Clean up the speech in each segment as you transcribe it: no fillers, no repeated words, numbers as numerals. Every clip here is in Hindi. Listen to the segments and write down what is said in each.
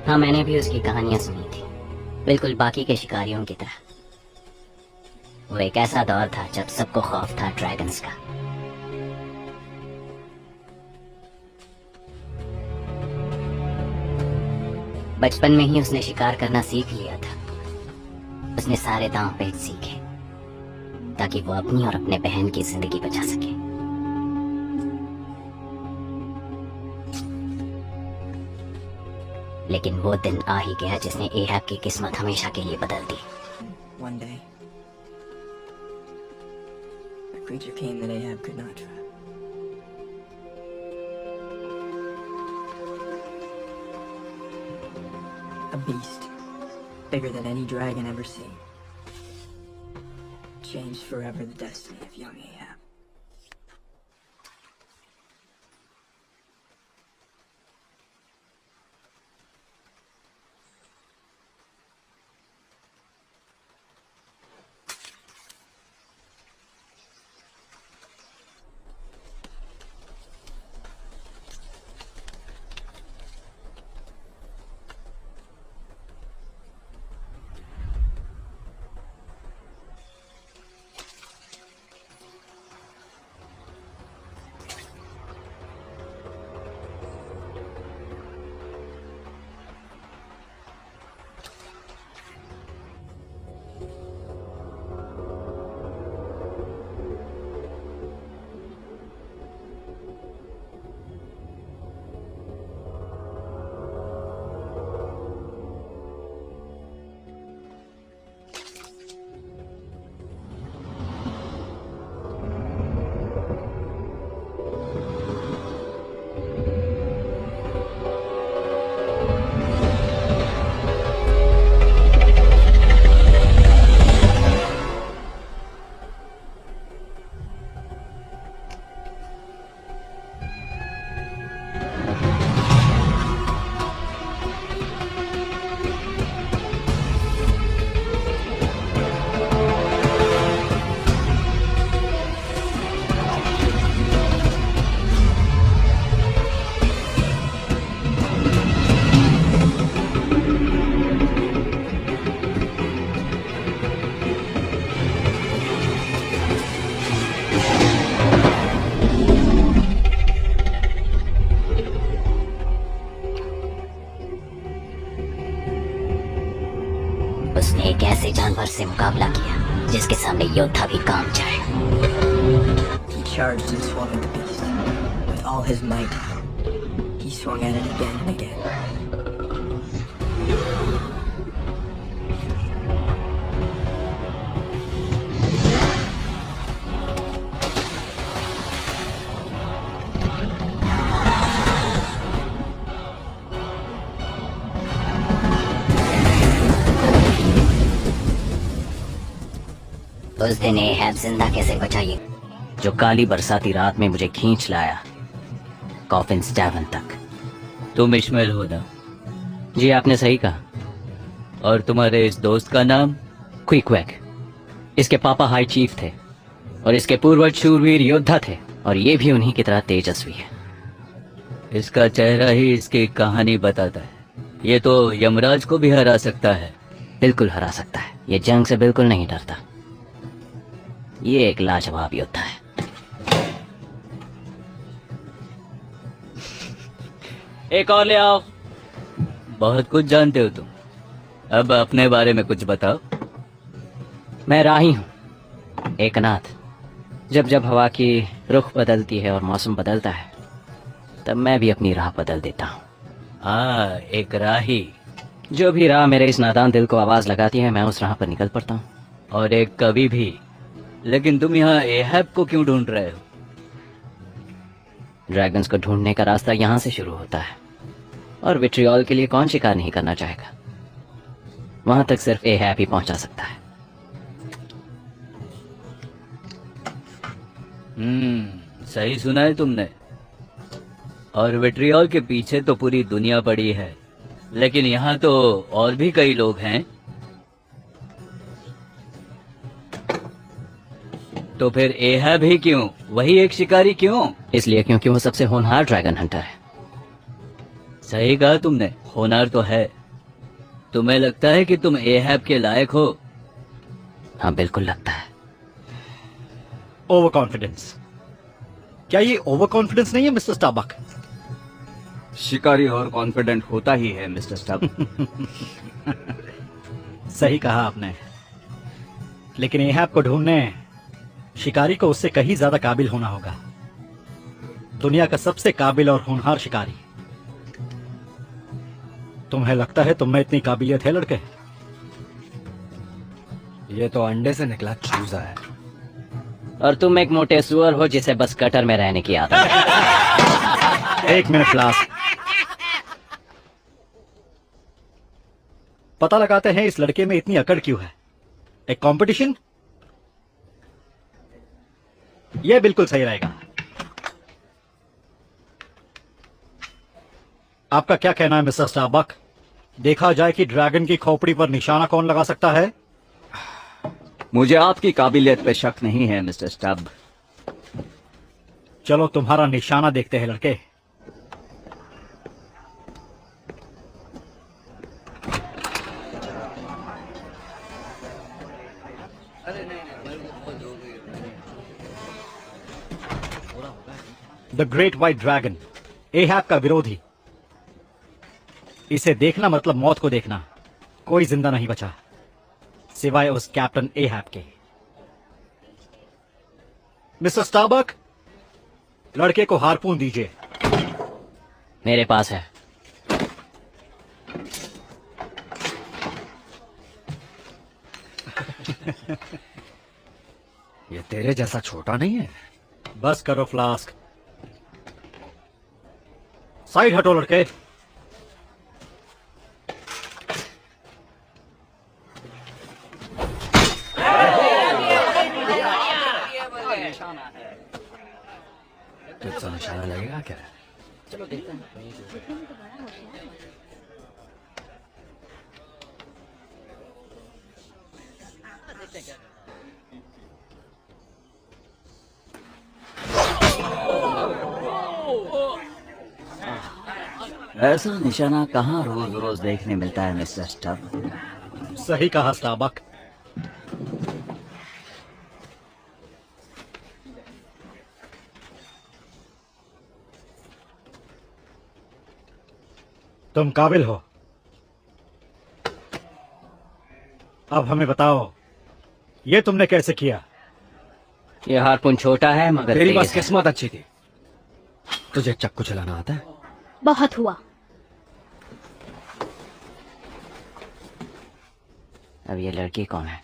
हाँ, मैंने भी उसकी कहानियां सुनी थी, बिल्कुल बाकी के शिकारियों की तरह। वो एक ऐसा दौर था जब सबको खौफ था ड्रैगन्स का। बचपन में ही उसने शिकार करना सीख लिया था। उसने सारे दांव पेच सीखे ताकि वो अपनी और अपने बहन की जिंदगी बचा सके। लेकिन वो दिन आ ही गया जिसने एहब की किस्मत हमेशा के लिए बदल दी। One day, a creature came that Ahab could not trap. A beast, bigger than any dragon ever seen. Changed forever the destiny of young Ahab. उसने एक ऐसे जानवर से मुकाबला किया जिसके सामने योद्धा भी काम जाए। He charged and swung at the beast. With all his might, he swung at it again and again. उस दिन एहब जिंदा कैसे बचा ये जो काली बरसाती रात में मुझे खींच लाया कॉफिन्स टैवर्न तक। तुम इश्माइल हो ना? जी, आपने सही कहा। और तुम्हारे इस दोस्त का नाम? क्विकवैक। इसके पापा हाई चीफ थे और इसके पूर्वज शूरवीर योद्धा थे, और ये भी उन्हीं की तरह तेजस्वी है। इसका चेहरा ही इसकी कहानी बताता है। ये तो यमराज को भी हरा सकता है। बिल्कुल हरा सकता है। ये जंग से बिल्कुल नहीं डरता। ये एक लाजवाब योद्धा है। एक और ले आओ। बहुत कुछ जानते हो तुम। अब अपने बारे में कुछ बताओ। मैं राही हूँ, एकनाथ। जब जब हवा की रुख बदलती है और मौसम बदलता है, तब मैं भी अपनी राह बदल देता हूँ। हाँ, एक राही। जो भी राह मेरे इस नादान दिल को आवाज लगाती है, मैं उस राह पर निकल पड़ता हूँ। और एक कवि भी। लेकिन तुम यहाँ एहब को क्यों ढूंढ रहे हो? ड्रैगन्स को ढूंढने का रास्ता यहाँ से शुरू होता है, और विट्रियोल के लिए कौन शिकार नहीं करना चाहेगा? वहां तक सिर्फ एहब ही पहुंचा सकता है। सही सुना है तुमने। और विट्रियोल के पीछे तो पूरी दुनिया पड़ी है, लेकिन यहाँ तो और भी कई लोग हैं। तो फिर एहब ही क्यों? वही एक शिकारी क्यों? इसलिए क्योंकि वो सबसे होनहार ड्रैगन हंटर है। सही कहा तुमने, होनहार तो है। तुम्हें लगता है कि तुम एहब के लायक हो? हाँ बिल्कुल लगता है। Over confidence. क्या ये ओवर कॉन्फिडेंस नहीं है मिस्टर स्टारबक? शिकारी और कॉन्फिडेंट होता ही है मिस्टर स्टब। सही कहा आपने, लेकिन एहब को ढूंढने शिकारी को उससे कहीं ज्यादा काबिल होना होगा। दुनिया का सबसे काबिल और होनहार शिकारी। तुम्हें लगता है तुम में इतनी काबिलियत है लड़के? ये तो अंडे से निकला चूजा है। और तुम एक मोटे सुअर हो जिसे बस कटर में रहने की आदत है। एक मिनट फ्लास्क, पता लगाते हैं इस लड़के में इतनी अकड़ क्यों है। एक कंपटीशन? यह बिल्कुल सही रहेगा। आपका क्या कहना है मिस्टर स्टारबक? देखा जाए कि ड्रैगन की खोपड़ी पर निशाना कौन लगा सकता है? मुझे आपकी काबिलियत पे शक नहीं है मिस्टर स्टब। चलो तुम्हारा निशाना देखते हैं लड़के। द ग्रेट व्हाइट ड्रैगन, एहब का विरोधी। इसे देखना मतलब मौत को देखना। कोई जिंदा नहीं बचा सिवाय उस कैप्टन एहब के। मिस्टर स्टारबक, लड़के को हारपून दीजिए। मेरे पास है। ये तेरे जैसा छोटा नहीं है। बस करो फ्लास्क, साइड हटो लड़के। तुझसे निशाना लगेगा क्या? ऐसा निशाना कहाँ रोज रोज देखने मिलता है मिस्टर स्टब। सही कहा स्टारबक। तुम काबिल हो। अब हमें बताओ, ये तुमने कैसे किया? ये हारपून छोटा है मगर तेरी तेज बस है। किस्मत अच्छी थी। तुझे चक्कू चलाना आता है? बहुत हुआ। अब ये लड़की कौन है?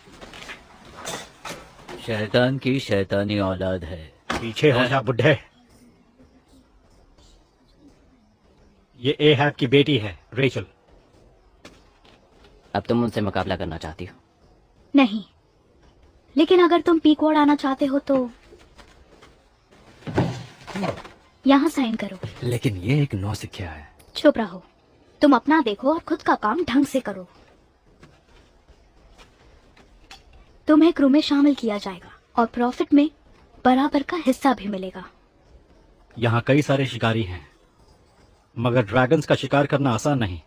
शैतान की शैतानी औलाद है। पीछे हो जा बुड्ढे। ये एहब की बेटी है रेचल। अब तुम उनसे मुकाबला करना चाहती हो? नहीं, लेकिन अगर तुम पीकवर्ड आना चाहते हो तो यहाँ साइन करो। लेकिन ये एक नौसिखिया है। चुप रहो। तुम अपना देखो और खुद का काम ढंग से करो। तुम्हें क्रू में शामिल किया जाएगा और प्रॉफिट में बराबर का हिस्सा भी मिलेगा। यहाँ कई सारे शिकारी हैं, मगर ड्रैगन्स का शिकार करना आसान नहीं।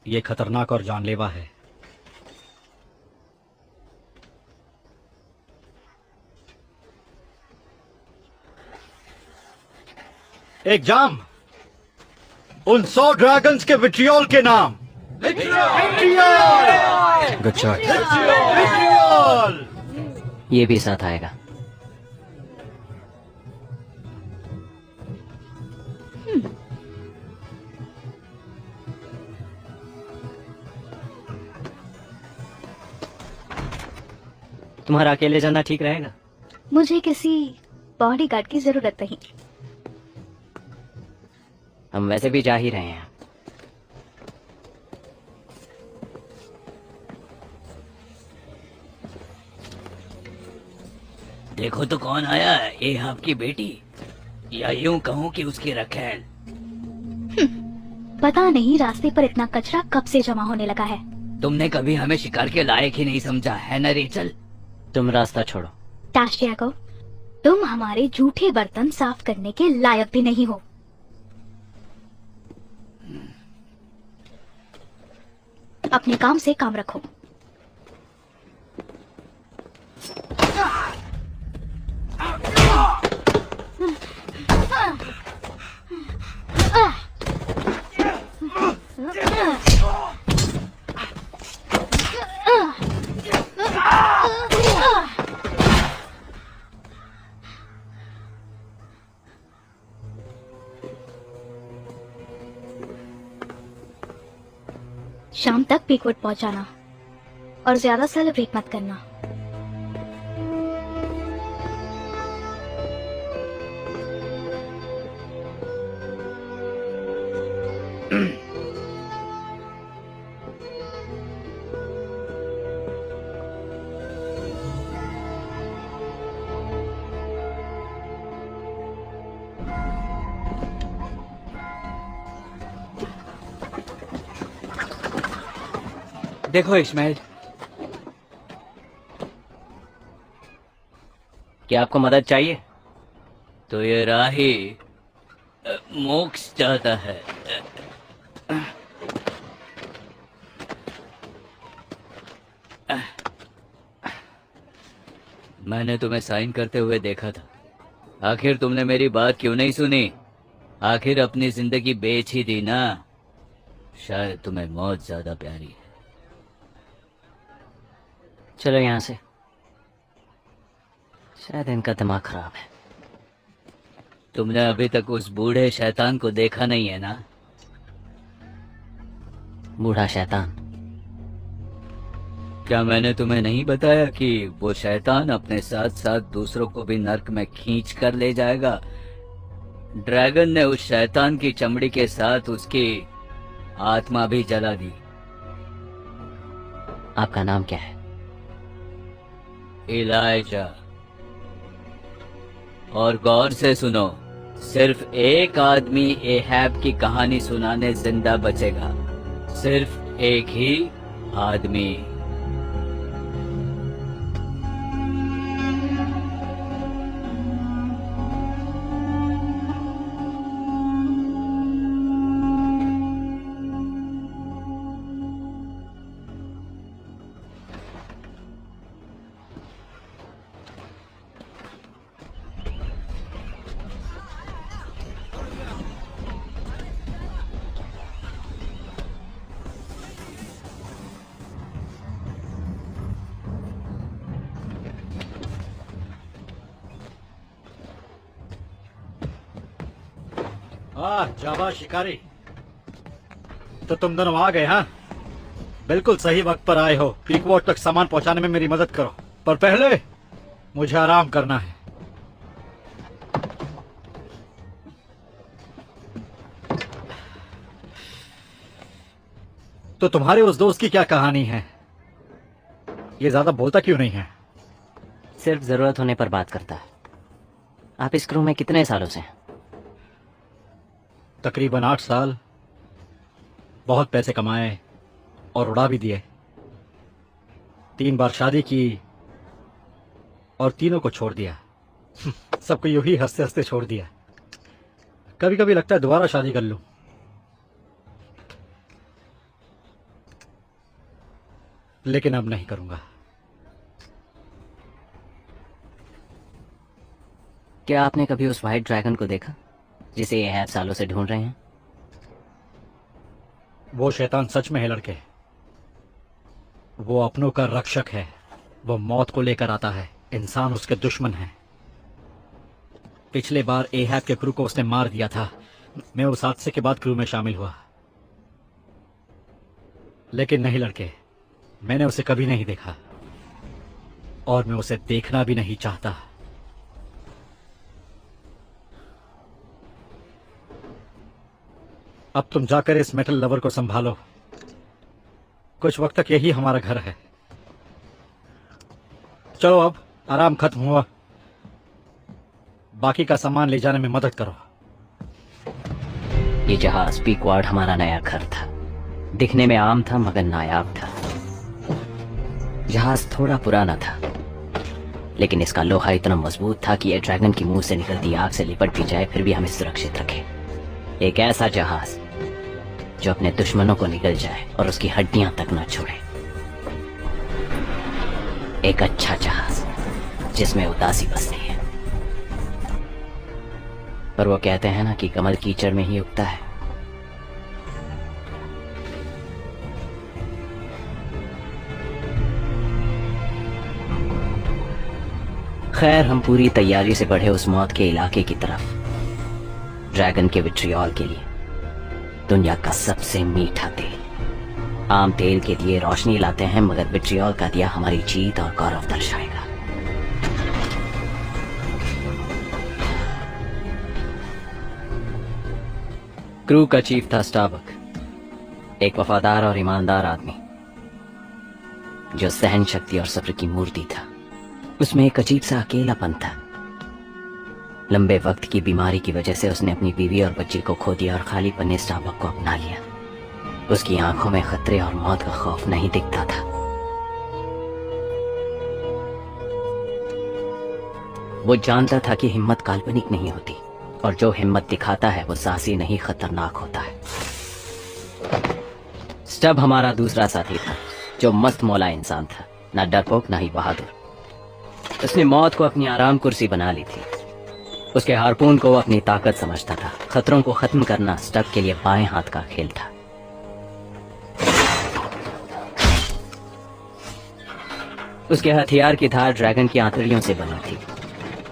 ये खतरनाक और जानलेवा है। एक जाम उन 100 ड्रैगन्स के विट्रियोल के नाम। विट्रियोल! Good shot. विट्रियोल! ये भी साथ आएगा। तुम्हारा अकेले जाना ठीक रहेगा? मुझे किसी बॉडीगार्ड की जरूरत नहीं। हम वैसे भी जा ही रहे हैं। देखो तो कौन आया है, एहब की बेटी, या यूं कहूँ कि उसकी रखेल। पता नहीं रास्ते पर इतना कचरा कब से जमा होने लगा है। तुमने कभी हमें शिकार के लायक ही नहीं समझा है ना रेचल? तुम रास्ता छोड़ो। टाशियाको, तुम हमारे झूठे बर्तन साफ करने के लायक भी नहीं हो। अपने काम से काम रखो। शाम तक पीकवुड पहुंचाना और ज्यादा सेलिब्रेट मत करना। देखो इस्माइल, क्या आपको मदद चाहिए? तो ये राही मोक्ष चाहता है। मैंने तुम्हें साइन करते हुए देखा था। आखिर तुमने मेरी बात क्यों नहीं सुनी? आखिर अपनी जिंदगी बेच ही दी ना। शायद तुम्हें मौत ज्यादा प्यारी है। चलो यहाँ से, शायद इनका दिमाग खराब है। तुमने अभी तक उस बूढ़े शैतान को देखा नहीं है ना? बूढ़ा शैतान? क्या मैंने तुम्हें नहीं बताया कि वो शैतान अपने साथ साथ दूसरों को भी नर्क में खींच कर ले जाएगा? ड्रैगन ने उस शैतान की चमड़ी के साथ उसकी आत्मा भी जला दी। आपका नाम क्या है? इलाइजा। और गौर से सुनो, सिर्फ एक आदमी एहैब की कहानी सुनाने जिंदा बचेगा। सिर्फ एक ही आदमी। जावा शिकारी, तो तुम दोनों आ गए? हाँ, बिल्कुल सही वक्त पर आए हो। पीकवुड तक सामान पहुंचाने में मेरी मदद करो, पर पहले मुझे आराम करना है। तो तुम्हारे उस दोस्त की क्या कहानी है? ये ज्यादा बोलता क्यों नहीं है? सिर्फ जरूरत होने पर बात करता है। आप इस क्रू में कितने सालों से हैं? तकरीबन 8 साल। बहुत पैसे कमाए और उड़ा भी दिए। 3 बार शादी की और तीनों को छोड़ दिया। सबको यूं ही हंसते हंसते छोड़ दिया। कभी कभी लगता है दोबारा शादी कर लूं, लेकिन अब नहीं करूंगा। क्या आपने कभी उस व्हाइट ड्रैगन को देखा जिसे ये है सालों से ढूंढ रहे हैं? वो शैतान सच में है लड़के। वो अपनों का रक्षक है। वो मौत को लेकर आता है। इंसान उसके दुश्मन है। पिछले बार एहैब के क्रू को उसने मार दिया था। मैं उस हादसे के बाद क्रू में शामिल हुआ। लेकिन नहीं लड़के, मैंने उसे कभी नहीं देखा और मैं उसे देखना भी नहीं चाहता। अब तुम जाकर इस मेटल लवर को संभालो। कुछ वक्त तक यही हमारा घर है। चलो, अब आराम खत्म हुआ। बाकी का सामान ले जाने में मदद करो। ये जहाज पीकवुड हमारा नया घर था। दिखने में आम था मगर नायाब था। जहाज थोड़ा पुराना था, लेकिन इसका लोहा इतना मजबूत था कि ये ड्रैगन की मुंह से निकलती आग से लिपट भी जाए फिर भी हमें सुरक्षित रखे। एक ऐसा जहाज जो अपने दुश्मनों को निगल जाए और उसकी हड्डियां तक न छोड़े। एक अच्छा जहाज जिसमें उदासी बसती है। पर वो कहते हैं ना कि कमल कीचड़ में ही उगता है। खैर, हम पूरी तैयारी से बढ़े उस मौत के इलाके की तरफ, ड्रैगन के विट्रियोल के लिए, दुनिया का सबसे मीठा तेल। आम तेल के लिए रोशनी लाते हैं, मगर विट्रियोल का दिया हमारी जीत और गौरव दर्शाएगा। क्रू का चीफ था स्टारबक, एक वफादार और ईमानदार आदमी जो सहन शक्ति और सब्र की मूर्ति था। उसमें एक अजीब सा अकेलापन था। लंबे वक्त की बीमारी की वजह से उसने अपनी बीवी और बच्ची को खो दिया और खालीपन ने स्टारबक को अपना लिया। उसकी आंखों में खतरे और मौत का खौफ नहीं दिखता था। वो जानता था कि हिम्मत काल्पनिक नहीं होती, और जो हिम्मत दिखाता है वो साहसी नहीं, खतरनाक होता है। स्टब हमारा दूसरा साथी था, जो मस्त मौला इंसान था, ना डरपोक ना ही बहादुर। उसने मौत को अपनी आराम कुर्सी बना ली थी। उसके हारपून को वो अपनी ताकत समझता था। खतरों को खत्म करना स्टब के लिए बाएं हाथ का खेल था। उसके हथियार की धार ड्रैगन की आंतड़ियों से बनी थी,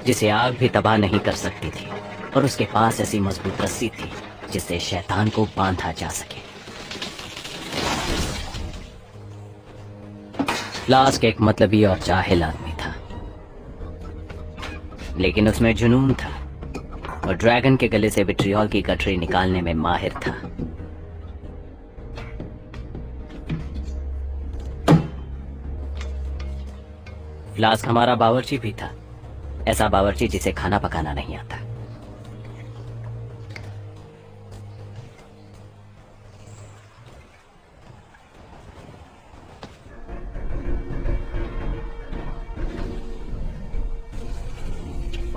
जिसे आग भी तबाह नहीं कर सकती थी, और उसके पास ऐसी मजबूत रस्सी थी जिससे शैतान को बांधा जा सके। फ्लास्क एक मतलबी और जाहिल आदमी था, लेकिन उसमें जुनून था और ड्रैगन के गले से विट्रियोल की गठरी निकालने में माहिर था। फ्लास्क हमारा बावर्ची भी था, ऐसा बावर्ची जिसे खाना पकाना नहीं आता।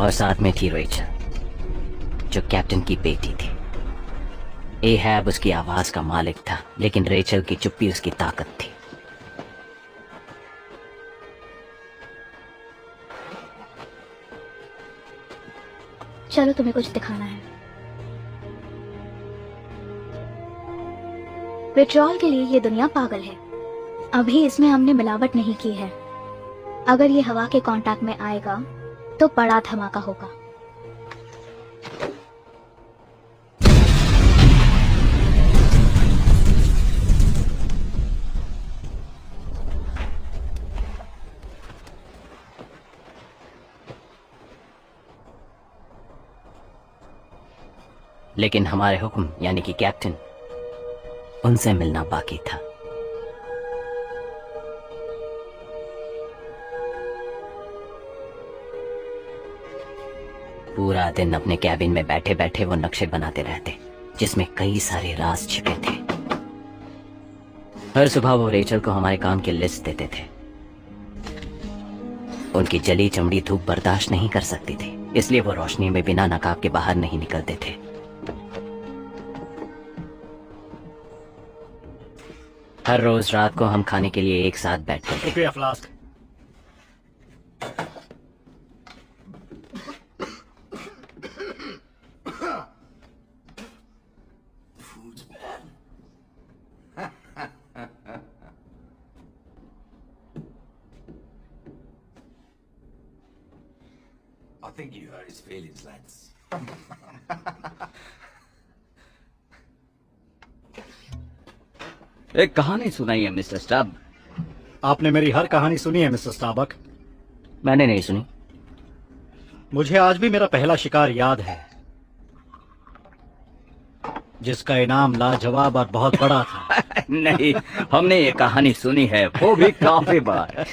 और साथ में थी रेचल, जो कैप्टन की बेटी थी। एहैब उसकी आवाज का मालिक था, लेकिन रेचल की चुप्पी उसकी ताकत थी। चलो, तुम्हें कुछ दिखाना है। पेट्रोल के लिए ये दुनिया पागल है। अभी इसमें हमने मिलावट नहीं की है। अगर ये हवा के कांटेक्ट में आएगा तो बड़ा धमाका होगा। लेकिन हमारे हुक्म यानी कि कैप्टन, उनसे मिलना बाकी था। पूरा दिन अपने कैबिन में बैठे बैठे वो नक्शे बनाते रहते, जिसमें कई सारे राज छिपे थे। हर सुबह वो रेचल को हमारे काम की लिस्ट देते थे। उनकी जली चमड़ी धूप बर्दाश्त नहीं कर सकती थी, इसलिए वो रोशनी में बिना नकाब के बाहर नहीं निकलते थे। हर रोज रात को हम खाने के लिए एक साथ बैठते थे। शुक्रिया flask. I think you hurt his feelings, lads. एक कहानी सुनाई है मिस्टर स्टब। आपने मेरी हर कहानी सुनी है मिस्टर स्टारबक। मैंने नहीं सुनी। मुझे आज भी मेरा पहला शिकार याद है, जिसका इनाम लाजवाब और बहुत बड़ा था। नहीं, हमने ये कहानी सुनी है, वो भी काफी बार।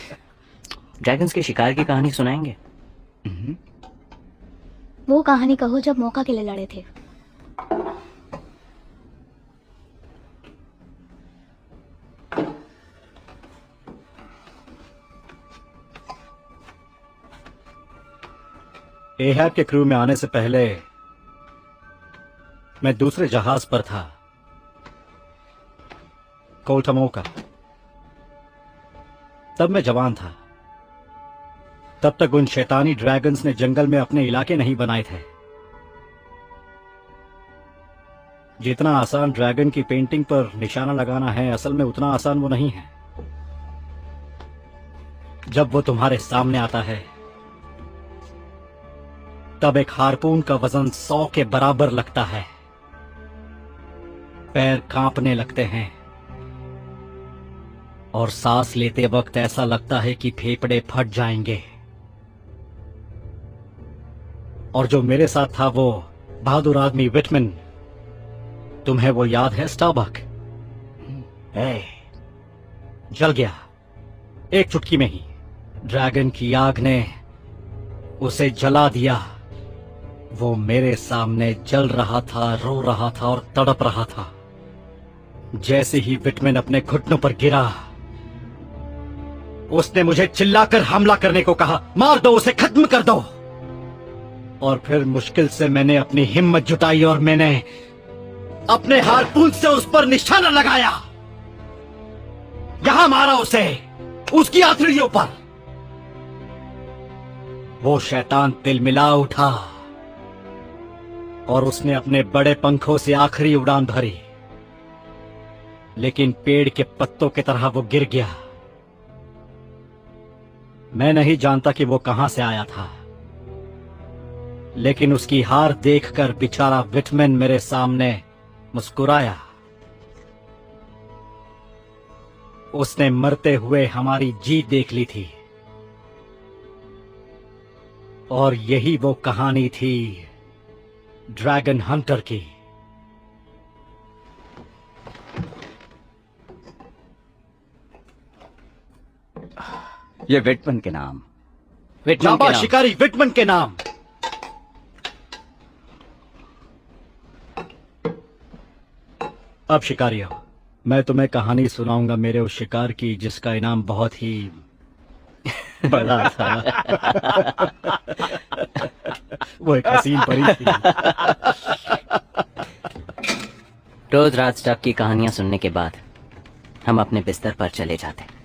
ड्रैगन्स के शिकार की कहानी सुनाएंगे? वो कहानी कहो जब मौका के लिए लड़े थे। एहैब के क्रू में आने से पहले मैं दूसरे जहाज पर था, कोल्टमोका। तब मैं जवान था। तब तक उन शैतानी ड्रैगन्स ने जंगल में अपने इलाके नहीं बनाए थे। जितना आसान ड्रैगन की पेंटिंग पर निशाना लगाना है, असल में उतना आसान वो नहीं है। जब वो तुम्हारे सामने आता है तब एक हार्पून का वजन 100 के बराबर लगता है। पैर कांपने लगते हैं और सांस लेते वक्त ऐसा लगता है कि फेफड़े फट जाएंगे। और जो मेरे साथ था वो बहादुर आदमी विटमैन, तुम्हें वो याद है स्टारबक? जल गया एक चुटकी में ही। ड्रैगन की आग ने उसे जला दिया। वो मेरे सामने जल रहा था, रो रहा था और तड़प रहा था। जैसे ही विटमैन अपने घुटनों पर गिरा, उसने मुझे चिल्लाकर हमला करने को कहा, मार दो उसे, खत्म कर दो। और फिर मुश्किल से मैंने अपनी हिम्मत जुटाई और मैंने अपने हार्पून से उस पर निशाना लगाया। यहां मारा उसे, उसकी आंतड़ियों पर। वो शैतान तिलमिला उठा और उसने अपने बड़े पंखों से आखिरी उड़ान भरी, लेकिन पेड़ के पत्तों की तरह वो गिर गया। मैं नहीं जानता कि वो कहां से आया था, लेकिन उसकी हार देखकर बेचारा विटमैन मेरे सामने मुस्कुराया। उसने मरते हुए हमारी जीत देख ली थी। और यही वो कहानी थी ड्रैगन हंटर की। ये विटमैन के नाम। जाबा शिकारी विटमैन के नाम। अब शिकारियों, मैं तुम्हें कहानी सुनाऊंगा मेरे उस शिकार की जिसका इनाम बहुत ही बड़ा था। वो एक हसीन परी थी। रोज रात स्टफ की कहानियां सुनने के बाद हम अपने बिस्तर पर चले जाते।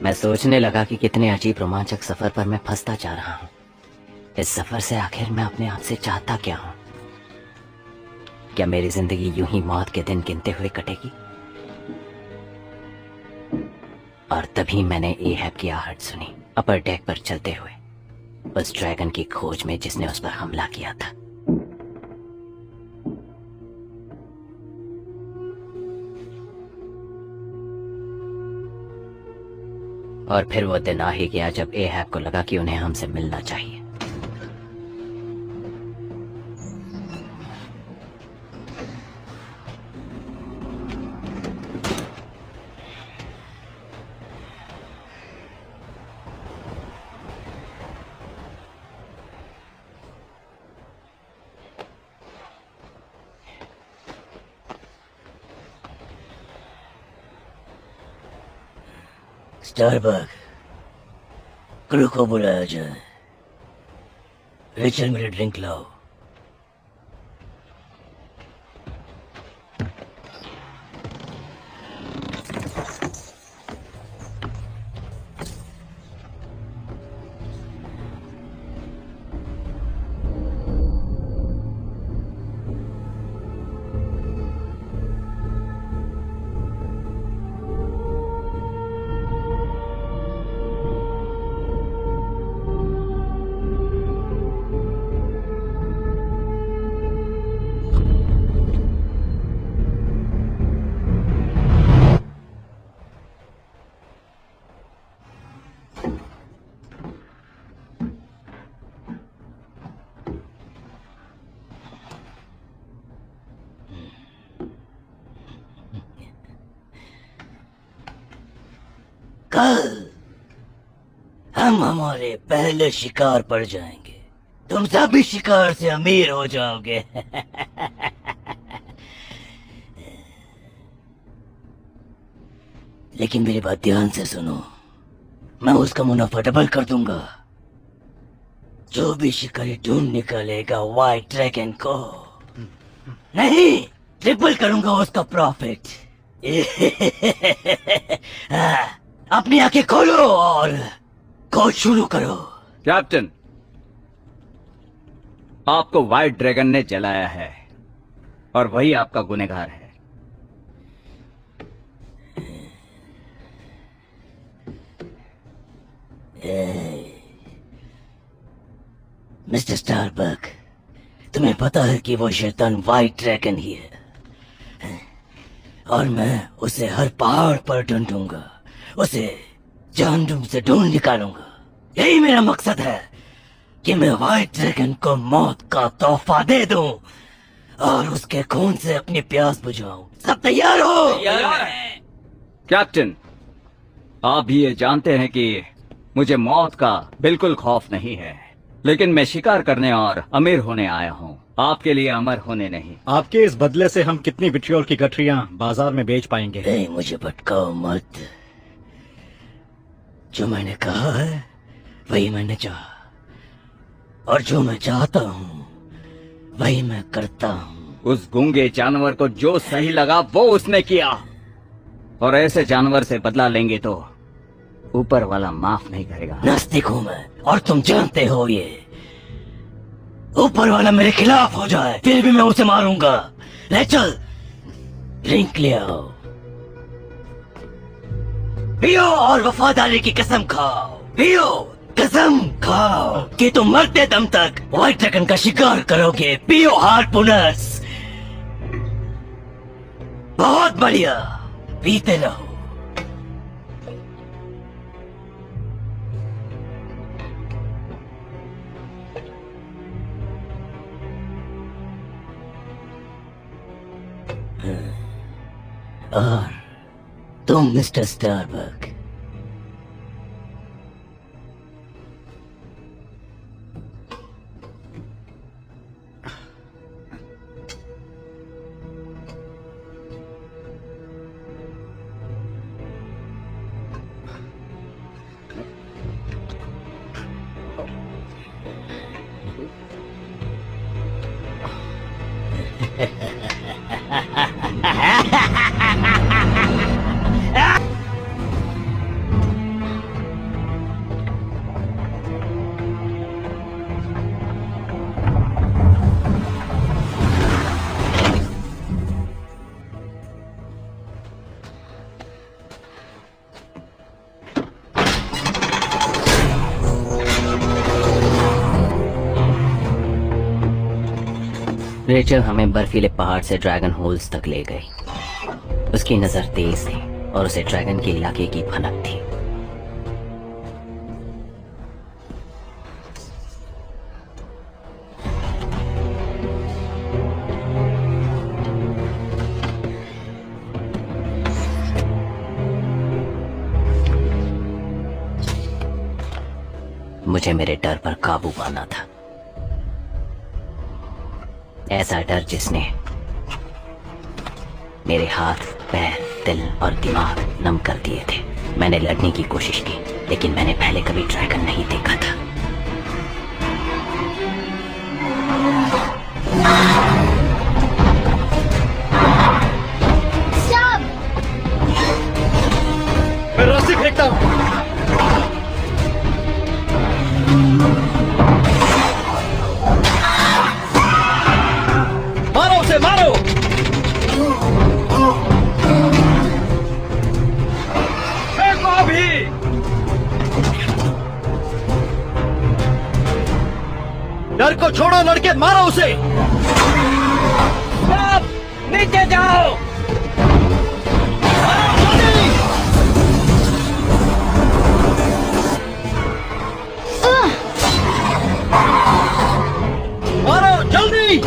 मैं सोचने लगा कि कितने अजीब रोमांचक सफर पर मैं फंसता जा रहा हूं। इस सफर से आखिर मैं अपने आप से चाहता क्या हूं? क्या मेरी जिंदगी यूं ही मौत के दिन गिनते हुए कटेगी? और तभी मैंने एहब की आहट सुनी, अपर डेक पर चलते हुए, उस ड्रैगन की खोज में जिसने उस पर हमला किया था। और फिर वो दिन आ ही गया जब एहब को लगा कि उन्हें हमसे मिलना चाहिए। स्टारबक, क्रू को बुलाया जाए। रेचल, मेरे ड्रिंक लाओ। कल हम हमारे पहले शिकार पर जाएंगे। तुम सभी शिकार से अमीर हो जाओगे। लेकिन मेरी बात ध्यान से सुनो, मैं उसका मुनाफा डबल कर दूंगा। जो भी शिकारी ढूंढ निकालेगा व्हाइट ड्रैगन को, नहीं ट्रिपल करूंगा उसका प्रॉफिट। अपनी आंखें खोलो और खोज शुरू करो। कैप्टन, आपको व्हाइट ड्रैगन ने जलाया है और वही आपका गुनहगार है। मिस्टर स्टारबक, तुम्हें पता है कि वो शैतान व्हाइट ड्रैगन ही है, और मैं उसे हर पहाड़ पर ढूंढूंगा, उसे जानडूम से ढूंढ निकालूंगा। यही मेरा मकसद है कि मैं व्हाइट ड्रैगन को मौत का तोहफा दे दूं और उसके खून से अपनी प्यास बुझाऊं। सब तैयार हो? कैप्टन, आप भी ये जानते हैं कि मुझे मौत का बिल्कुल खौफ नहीं है, लेकिन मैं शिकार करने और अमीर होने आया हूँ, आपके लिए अमर होने नहीं। आपके इस बदले से हम कितनी विट्रियोल की गठरियां बाजार में बेच पाएंगे? नहीं, मुझे भटकाओ मत। जो मैंने कहा है वही मैंने चाहा, और जो मैं चाहता हूँ वही मैं करता हूँ। उस गूंगे जानवर को जो सही लगा वो उसने किया, और ऐसे जानवर से बदला लेंगे तो ऊपर वाला माफ नहीं करेगा। नास्तिक हूँ मैं, और तुम जानते हो ये। ऊपर वाला मेरे खिलाफ हो जाए फिर भी मैं उसे मारूंगा। ले चल, ड्रिंक ले आओ, पियो और वफादारी की कसम खाओ। पियो, कसम खाओ कि तुम मरते दम तक व्हाइट ड्रैगन का शिकार करोगे। पियो हार्पूनर्स। बहुत बढ़िया, पीते रहो। और तुम मिस्टर स्टारबक, रेचल हमें बर्फीले पहाड़ से ड्रैगन होल्स तक ले गई। उसकी नजर तेज थी और उसे ड्रैगन के इलाके की भनक थी। मुझे मेरे डर पर काबू पाना था, ऐसा डर जिसने मेरे हाथ, पैर, दिल और दिमाग नम कर दिए थे। मैंने लड़ने की कोशिश की, लेकिन मैंने पहले कभी ड्रैगन नहीं देखा था। मैं रस्सी फेंकता हूँ। मारो उसे, मारो। फेंको अभी। डर को छोड़ो लड़के, मारो उसे। नीचे जाओ। मारो जल्दी।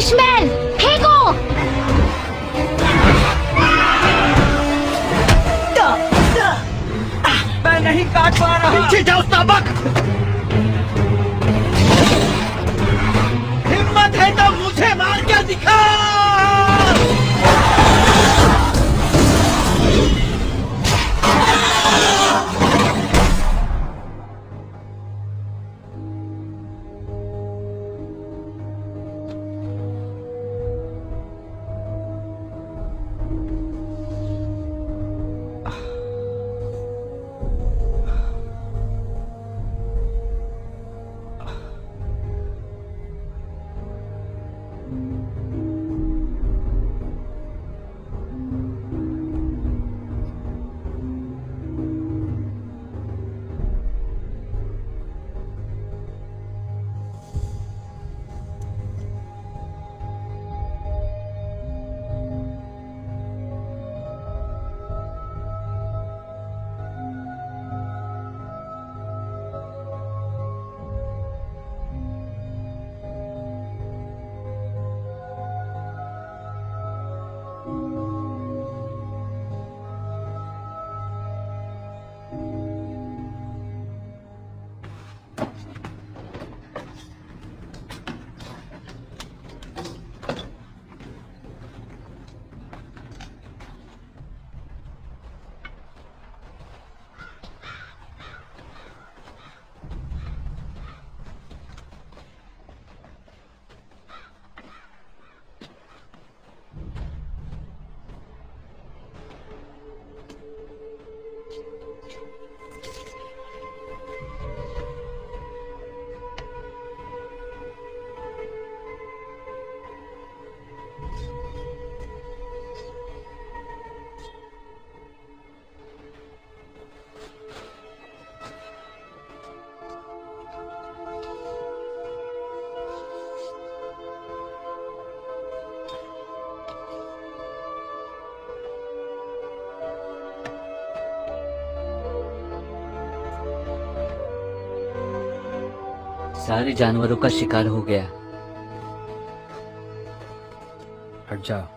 फिशमैन फेंको। मैं नहीं काट पा रहा। पीछे जाओ स्टाबक। हिम्मत है तो मुझे मार के दिखा। सारे जानवरों का शिकार हो गया। हट जाओ।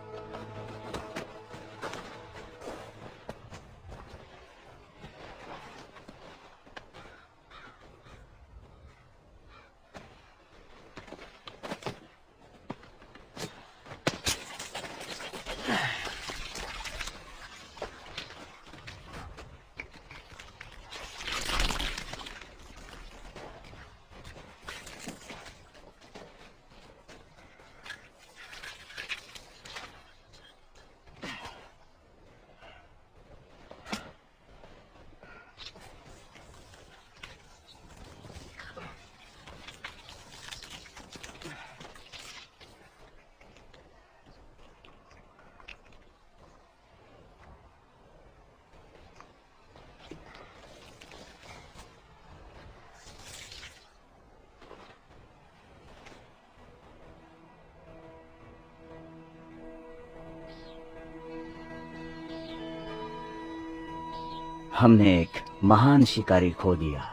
हमने एक महान शिकारी खो दिया।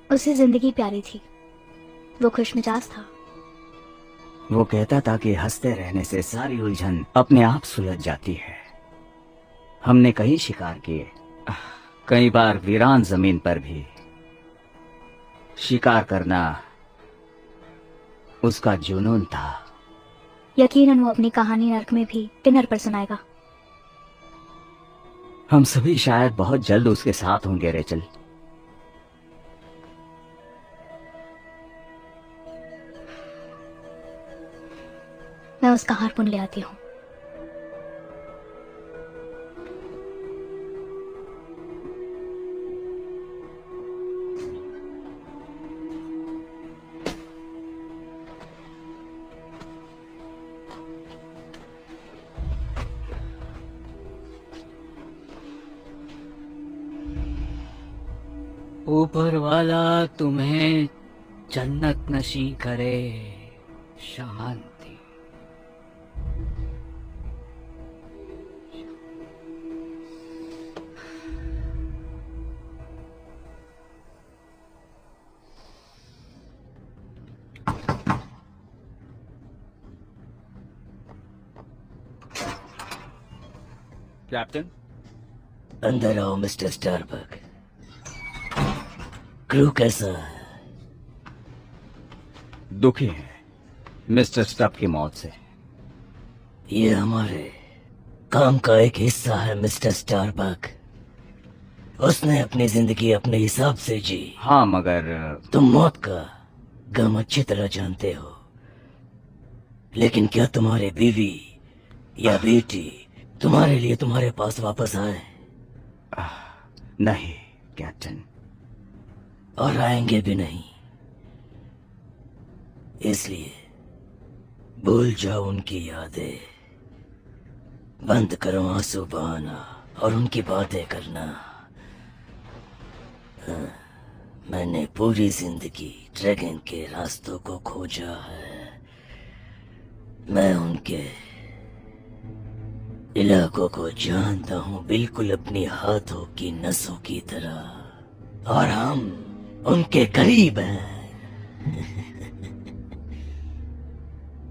उसे जिंदगी प्यारी थी, वो खुशमिजाज था। वो कहता था कि हंसते रहने से सारी उलझन अपने आप सुलझ जाती है। हमने कई शिकार किए, कई बार वीरान जमीन पर भी। शिकार करना उसका जुनून था। यकीनन वो अपनी कहानी नर्क में भी डिनर पर सुनाएगा। हम सभी शायद बहुत जल्द उसके साथ होंगे रेचल। मैं उसका हारपून ले आती हूँ। ऊपर वाला तुम्हें जन्नत नशी करे। शांति। कैप्टन। अंदर आओ मिस्टर स्टारबक। क्रू कैसा है? दुखी है मिस्टर स्टफ की मौत से। ये हमारे काम का एक हिस्सा है मिस्टर स्टारबक। उसने अपनी जिंदगी अपने हिसाब से जी। हाँ मगर तुम मौत का गम अच्छी तरह जानते हो, लेकिन क्या तुम्हारे बीवी या बेटी तुम्हारे लिए तुम्हारे पास वापस आए? नहीं कैप्टन। और आएंगे भी नहीं। इसलिए भूल जाओ उनकी यादें, बंद करो आंसू बहाना और उनकी बातें करना। मैंने पूरी जिंदगी ड्रैगन के रास्तों को खोजा है। मैं उनके इलाकों को जानता हूँ बिल्कुल अपनी हाथों की नसों की तरह, और हम उनके करीब हैं।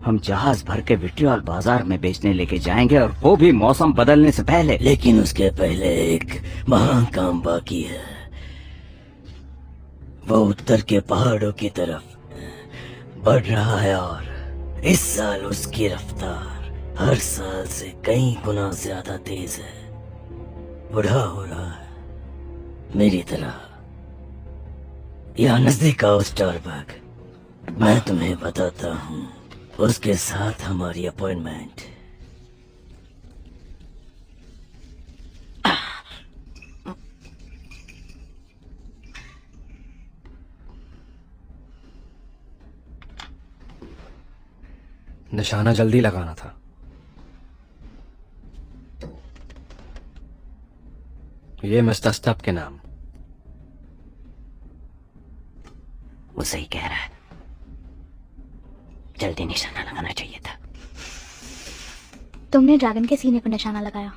हम जहाज भर के विट्रियोल बाजार में बेचने लेके जाएंगे, और वो भी मौसम बदलने से पहले। लेकिन उसके पहले एक महान काम बाकी है। वो उत्तर के पहाड़ों की तरफ बढ़ रहा है, और इस साल उसकी रफ्तार हर साल से कई गुना ज्यादा तेज है। बूढ़ा हो रहा है मेरी तरह। यहाँ नजदीक आओ स्टारबक, मैं तुम्हें बताता हूँ उसके साथ हमारी अपॉइंटमेंट। निशाना जल्दी लगाना था। ये मिस्टर स्टफ के नाम। वो सही कह रहा है, जल्दी निशाना लगाना चाहिए था। तुमने ड्रैगन के सीने पर निशाना लगाया।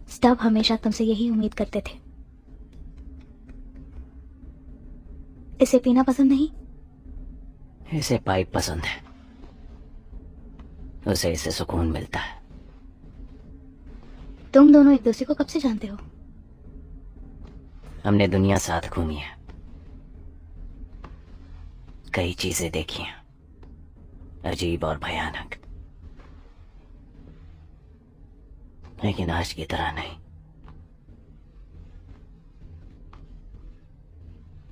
स्टफ हमेशा तुमसे यही उम्मीद करते थे। इसे पीना पसंद नहीं? इसे पाइप पसंद है, उसे इससे सुकून मिलता है। तुम दोनों एक दूसरे को कब से जानते हो? हमने दुनिया साथ घूमी है, कई चीजें देखी हैं, अजीब और भयानक, लेकिन आज की तरह नहीं।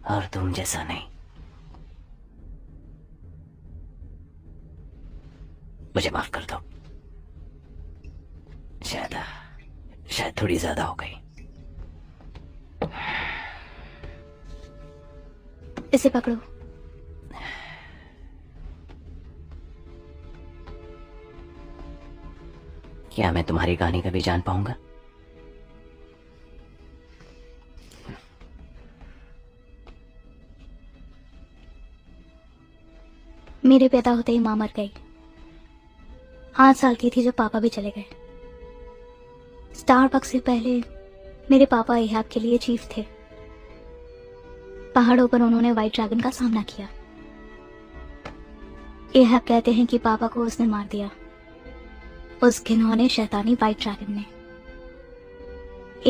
और तुम जैसा नहीं। मुझे माफ कर दो, शायद थोड़ी ज्यादा हो गई। इसे पकड़ो। क्या मैं तुम्हारी कहानी कभी जान पाऊंगा? मेरे पैदा होते ही मां मर गई। 8 साल की थी जब पापा भी चले गए। स्टारबक्स से पहले मेरे पापा एहाब के लिए चीफ थे। पहाड़ों पर उन्होंने व्हाइट ड्रैगन का सामना किया। एहाब कहते हैं कि पापा को उसने मार दिया, उस घिनौने शैतानी व्हाइट ड्रैगन ने।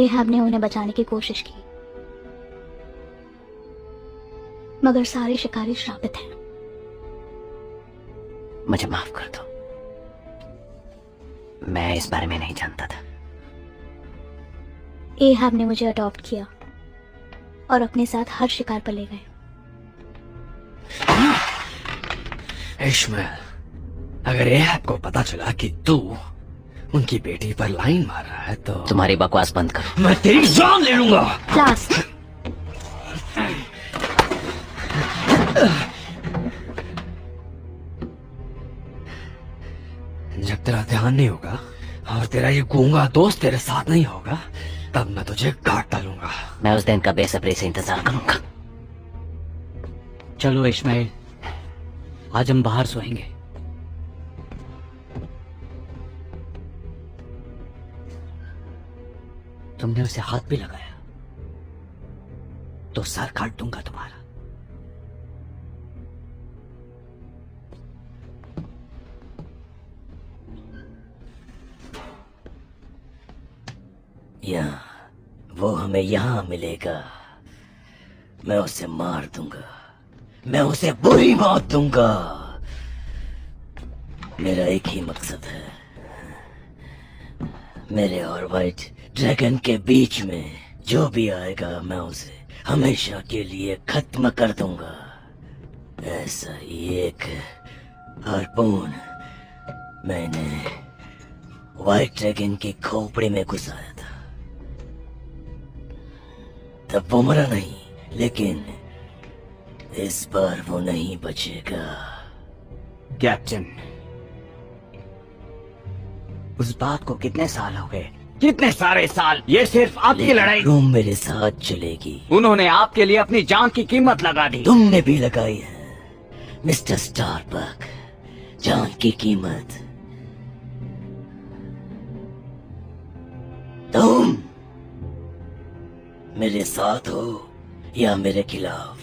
एहाब ने उन्हें बचाने की कोशिश की, मगर सारे शिकारी श्रापित हैं। मुझे माफ कर दो, मैं इस बारे में नहीं जानता था। एहाब ने मुझे अडॉप्ट किया और अपने साथ हर शिकार पर ले गए। इश्माइल, अगर एहाब को पता चला कि तू उनकी बेटी पर लाइन मार रहा है तो तुम्हारी बकवास बंद करो। मैं तेरी जान ले लूंगा। क्लास, जब तेरा ध्यान नहीं होगा और तेरा ये गूंगा दोस्त तेरे साथ नहीं होगा, तब मैं तुझे काट डालूंगा। मैं उस दिन का बेसब्री से इंतजार करूंगा। चलो इस्माइल, आज हम बाहर सोएंगे। तुमने उसे हाथ भी लगाया तो सर काट दूंगा तुम्हारा। यहाँ वो हमें यहाँ मिलेगा। मैं उसे मार दूंगा, मैं उसे बुरी मौत दूंगा। मेरा एक ही मकसद है, मेरे और व्हाइट ड्रैगन के बीच में जो भी आएगा मैं उसे हमेशा के लिए खत्म कर दूंगा। ऐसा ही एक हार्पून मैंने व्हाइट ड्रैगन की खोपड़ी में घुसाया था। तब वो मरा नहीं, लेकिन इस बार वो नहीं बचेगा। कैप्टन, उस बात को कितने साल हो गए? कितने सारे साल? ये सिर्फ आपकी लड़ाई। तुम मेरे साथ चलेगी। उन्होंने आपके लिए अपनी जान की कीमत लगा दी। तुमने भी लगाई है मिस्टर स्टारबक, जान की कीमत। तुम मेरे साथ हो या मेरे खिलाफ?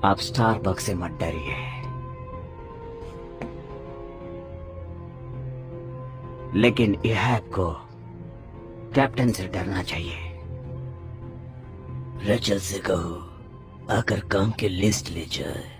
आप स्टारबक से मत डरिए, लेकिन इहैब को कैप्टन से डरना चाहिए। रेचल से कहो आकर काम की लिस्ट ले जाए।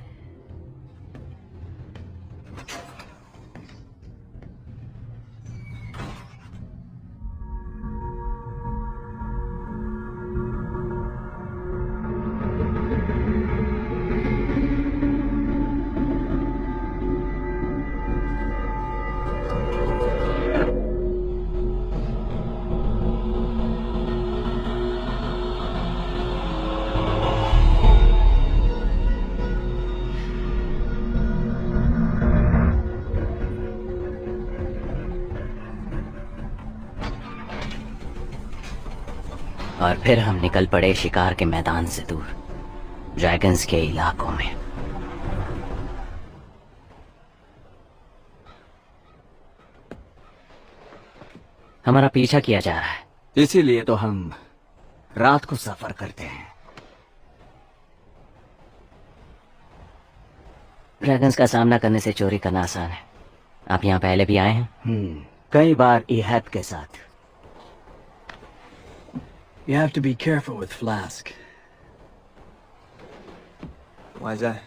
और फिर हम निकल पड़े शिकार के मैदान से दूर, ड्रैगन्स के इलाकों में। हमारा पीछा किया जा रहा है, इसीलिए तो हम रात को सफर करते हैं। ड्रैगन्स का सामना करने से चोरी करना आसान है। आप यहाँ पहले भी आए हैं? कई बार इहैब के साथ। You have to be careful with Flask. Why's that?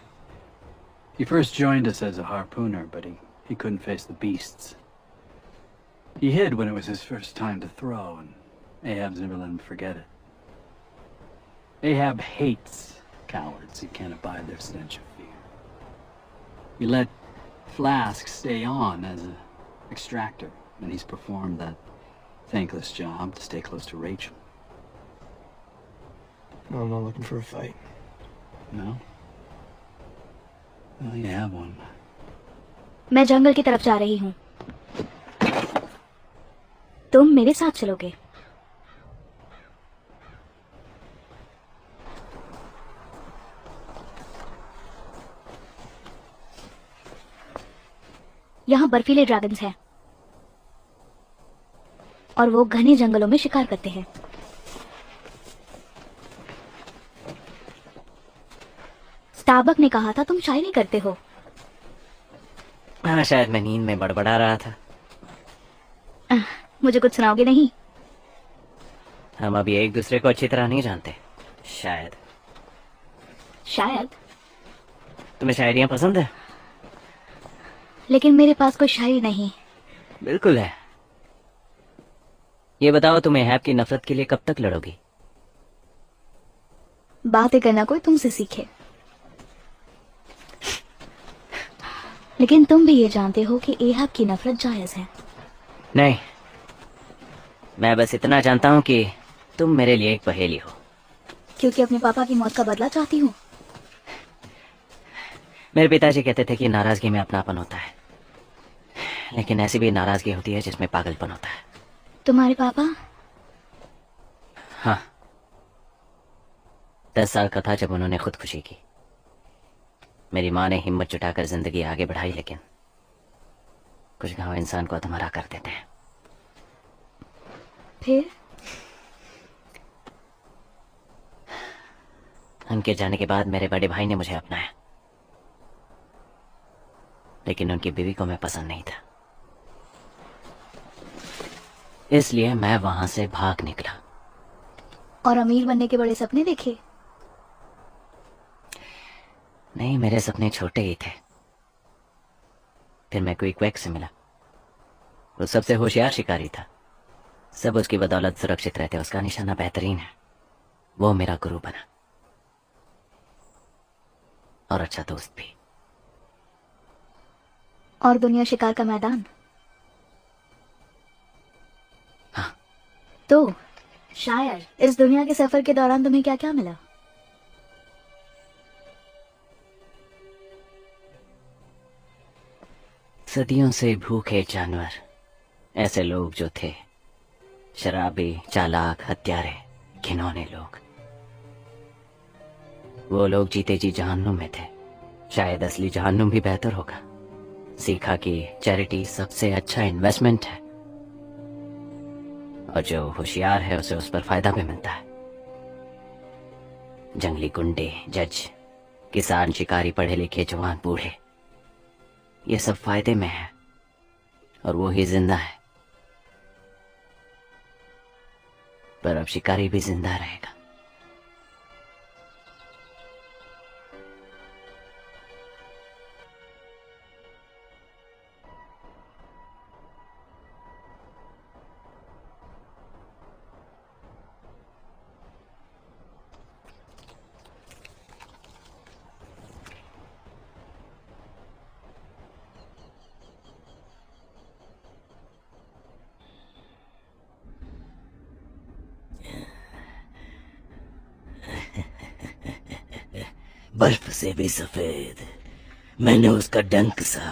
He first joined us as a harpooner, but he couldn't face the beasts. He hid when it was his first time to throw, and Ahab's never let him forget it. Ahab hates cowards. He can't abide their stench of fear. We let Flask stay on as an extractor, and he's performed that thankless job to stay close to Rachel. No, I'm not looking for a fight. No? Well, you have one. मैं जंगल की तरफ जा रही हूँ, तुम मेरे साथ चलोगे? यहाँ बर्फीले ड्रैगन्स हैं और वो घने जंगलों में शिकार करते हैं। स्टारबक ने कहा था तुम शायरी करते हो। हाँ, शायद मैं नींद में बड़बड़ा रहा था। मुझे कुछ सुनाओगे नहीं? हम अभी एक दूसरे को अच्छी तरह नहीं जानते। शायद। शायद। तुम्हें शायरियाँ पसंद है? लेकिन मेरे पास कोई शायरी नहीं। बिल्कुल है। ये बताओ, तुम इहैब की नफरत के लिए कब तक लड़ोगी? बातें करना कोई तुमसे सीखे। लेकिन तुम भी ये जानते हो कि एहाब की नफरत जायज है। नहीं, मैं बस इतना जानता हूँ कि तुम मेरे लिए एक पहेली हो। क्योंकि अपने पापा की मौत का बदला चाहती हूँ। मेरे पिताजी कहते थे कि नाराजगी में अपनापन होता है, लेकिन ऐसी भी नाराजगी होती है जिसमें पागलपन होता है। तुम्हारे पापा? हाँ, 10 साल का था जब उन्होंने खुदकुशी की। मेरी माँ ने हिम्मत जुटाकर जिंदगी आगे बढ़ाई, लेकिन कुछ घाव इंसान को अधमरा कर देते हैं। फिर? उनके जाने के बाद मेरे बड़े भाई ने मुझे अपनाया, लेकिन उनकी बीवी को मैं पसंद नहीं था। इसलिए मैं वहां से भाग निकला। और अमीर बनने के बड़े सपने देखे? नहीं, मेरे सपने छोटे ही थे। फिर मैं कोई क्वैक से मिला। वो सबसे होशियार शिकारी था। सब उसकी बदौलत सुरक्षित रहते। उसका निशाना बेहतरीन है। वो मेरा गुरु बना और अच्छा दोस्त भी। और दुनिया शिकार का मैदान? हाँ। तो शायर, इस दुनिया के सफर के दौरान तुम्हें क्या क्या मिला? सदियों से भूखे जानवर, ऐसे लोग जो थे शराबी, चालाक, हत्यारे, घिनौने लोग। वो लोग जीते जी जहन्नुम में थे। शायद असली जहन्नुम भी बेहतर होगा। सीखा कि चैरिटी सबसे अच्छा इन्वेस्टमेंट है और जो होशियार है उसे उस पर फायदा भी मिलता है। जंगली गुंडे, जज, किसान, शिकारी, पढ़े लिखे, जवान, बूढ़े, ये सब फायदे में है और वो ही जिंदा है। पर अब शिकारी भी जिंदा रहेगा। बर्फ से भी सफेद, मैंने उसका डंक सा।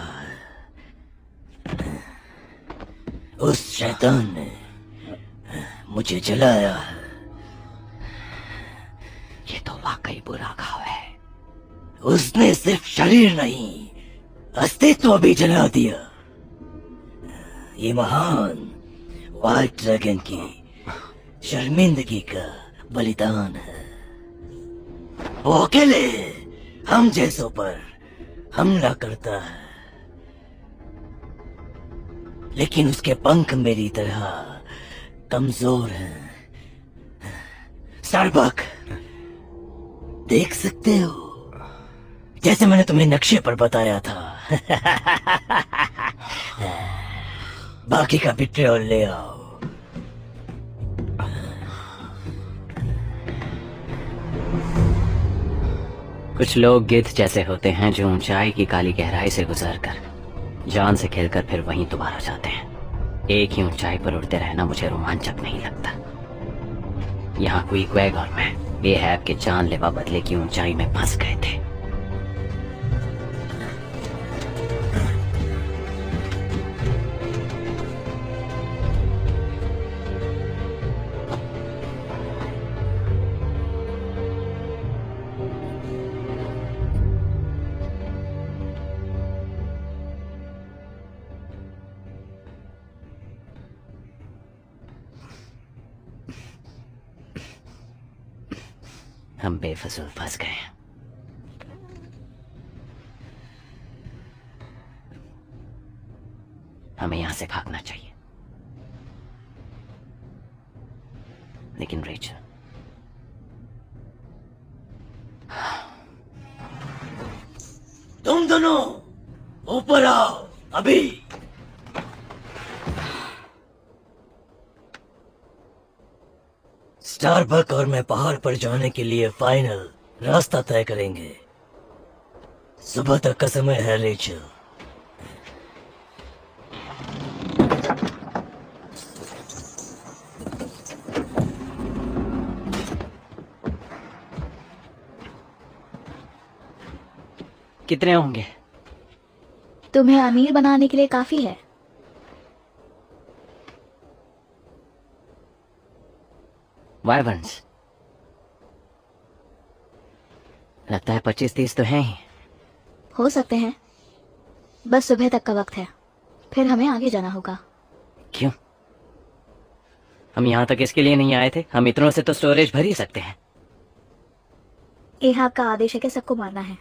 उस शैतान ने मुझे जलाया। ये तो वाकई बुरा घाव है। उसने सिर्फ शरीर नहीं, अस्तित्व भी जला दिया। ये महान व्हाइट ड्रैगन की शर्मिंदगी का बलिदान है। वो अकेले हम जैसों पर हमला करता है, लेकिन उसके पंख मेरी तरह कमजोर हैं। स्टारबक, देख सकते हो, जैसे मैंने तुम्हें नक्शे पर बताया था। बाकी का पेट्रोल ले आओ। कुछ लोग गिद्ध जैसे होते हैं जो ऊंचाई की काली गहराई से गुजरकर जान से खेलकर फिर वहीं दोबारा जाते हैं। एक ही ऊंचाई पर उड़ते रहना मुझे रोमांचक नहीं लगता। यहाँ कोई क्वैग और मैं बेहैब के जानलेवा बदले की ऊंचाई में फंस गए थे। हम बेफजूल फंस गए हैं। हमें यहां से भागना चाहिए। लेकिन रेचल, तुम दोनों ऊपर आओ अभी। स्टारबक और मैं पहाड़ पर जाने के लिए फाइनल रास्ता तय करेंगे। सुबह तक का समय है रेचल। कितने होंगे? तुम्हें अमीर बनाने के लिए काफी है। वाइवर्न्स लगता है 25-30 तो हैं ही। हो सकते हैं, बस सुबह तक का वक्त है, फिर हमें आगे जाना होगा। क्यों? हम यहाँ तक इसके लिए नहीं आए थे। हम इतनों से तो स्टोरेज भर ही सकते हैं। एहाब का आदेश है कि सबको मारना है।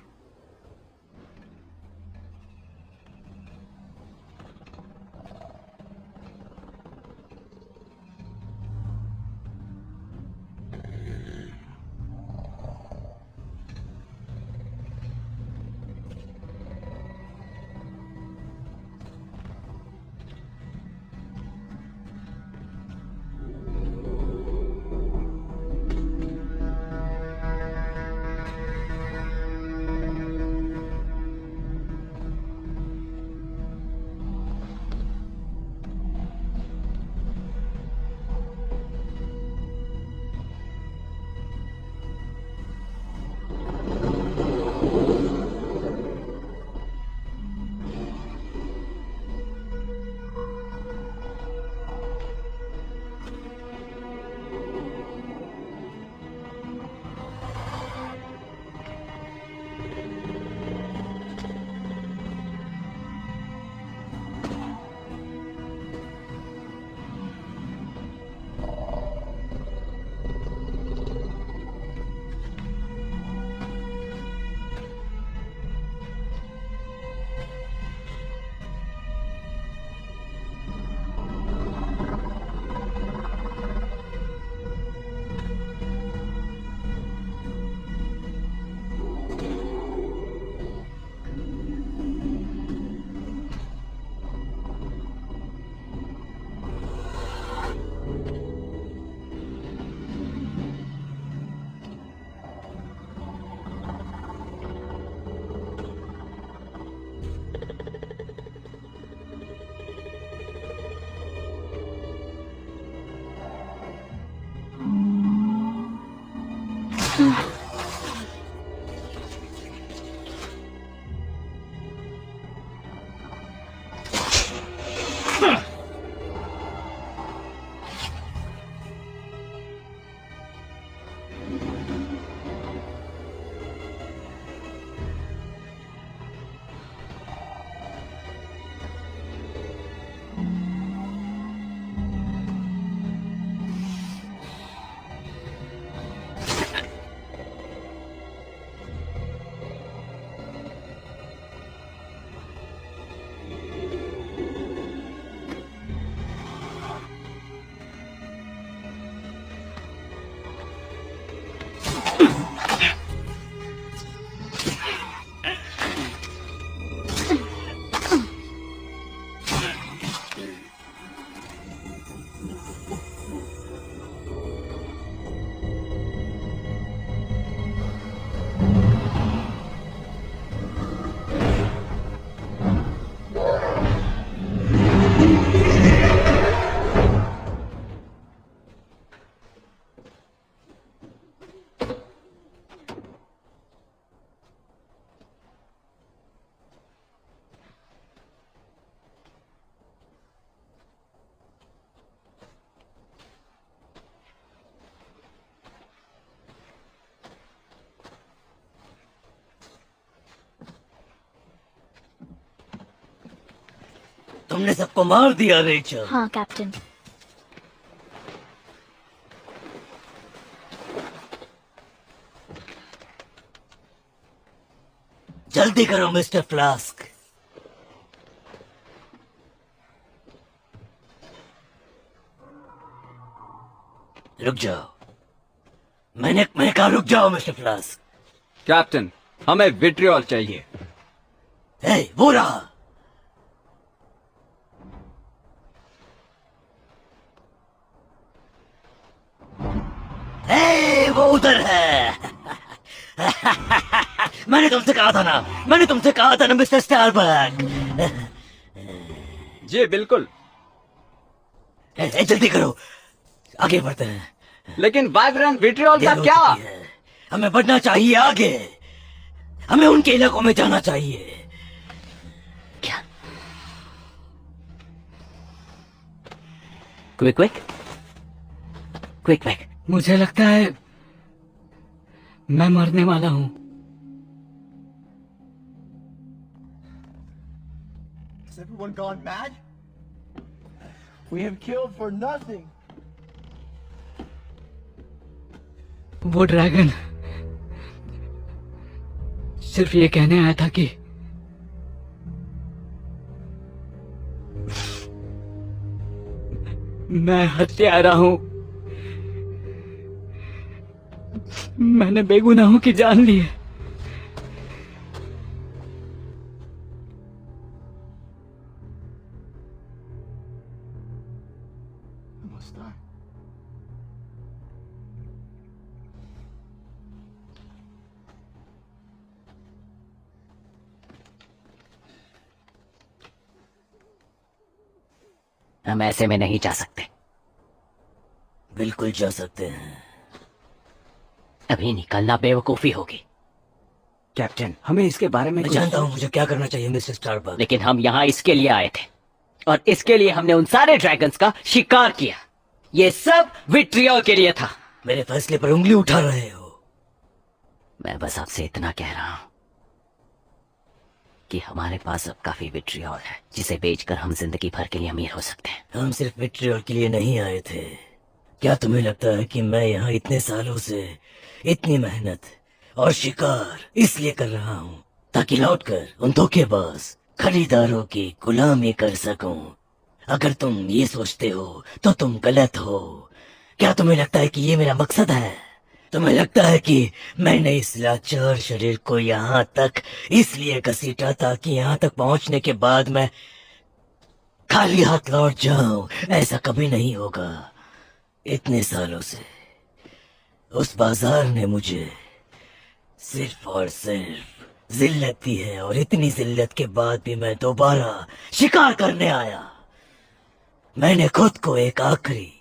तुमने सबको मार दिया रेचल। हाँ कैप्टन। जल्दी करो मिस्टर फ्लास्क। रुक जाओ। मैंने कहा रुक जाओ मिस्टर फ्लास्क। कैप्टन, हमें विट्रियोल चाहिए। वो रहा। वो उधर है। मैंने तुमसे कहा था ना मिस्टर स्टारबक। जी बिल्कुल। जल्दी करो, आगे बढ़ते हैं। लेकिन वाइब्रेंट विट्रियोल का क्या? हमें बढ़ना चाहिए आगे। हमें उनके इलाकों में जाना चाहिए। क्या? क्विक। मुझे लगता है मैं मरने वाला हूँ। Has everyone gone mad? We have killed for nothing. वो ड्रैगन सिर्फ ये कहने आया था कि मैं हत्यारा हूँ। मैंने बेगुनाहों की जान ली है। I must die. हम ऐसे में नहीं जा सकते। बिल्कुल जा सकते हैं। अभी निकलना बेवकूफी होगी। कैप्टन, हमें इसके बारे में मैं जानता हूँ मुझे क्या करना चाहिए मिस्टर स्टारबक। लेकिन हम यहाँ इसके लिए आए थे, और इसके लिए हमने उन सारे ड्रैगन्स का शिकार किया। ये सब विट्रियोल के लिए था। मेरे फैसले पर उंगली उठा रहे हो। मैं बस आपसे इतना कह रहा हूँ कि हमारे पास अब काफी विट्रियोल है, जिसे बेचकर हम जिंदगी भर के लिए अमीर हो सकते हैं। हम सिर्फ विट्रियोल के लिए नहीं आए थे। क्या तुम्हें लगता है कि मैं यहाँ इतने सालों से इतनी मेहनत और शिकार इसलिए कर रहा हूँ ताकि लौटकर उन धोखेबाज खरीदारों की गुलामी कर सकूं? अगर तुम ये सोचते हो तो तुम गलत हो। क्या तुम्हें लगता है कि ये मेरा मकसद है? तुम्हें लगता है कि मैंने इस लाचार शरीर को यहाँ तक इसलिए घसीटा ताकि यहाँ तक पहुँचने के बाद मैं खाली हाथ लौट जाऊं? ऐसा कभी नहीं होगा। इतने सालों से उस बाजार ने मुझे सिर्फ और सिर्फ जिल्लत दी है, और इतनी जिल्लत के बाद भी मैं दोबारा शिकार करने आया। मैंने खुद को एक आखिरी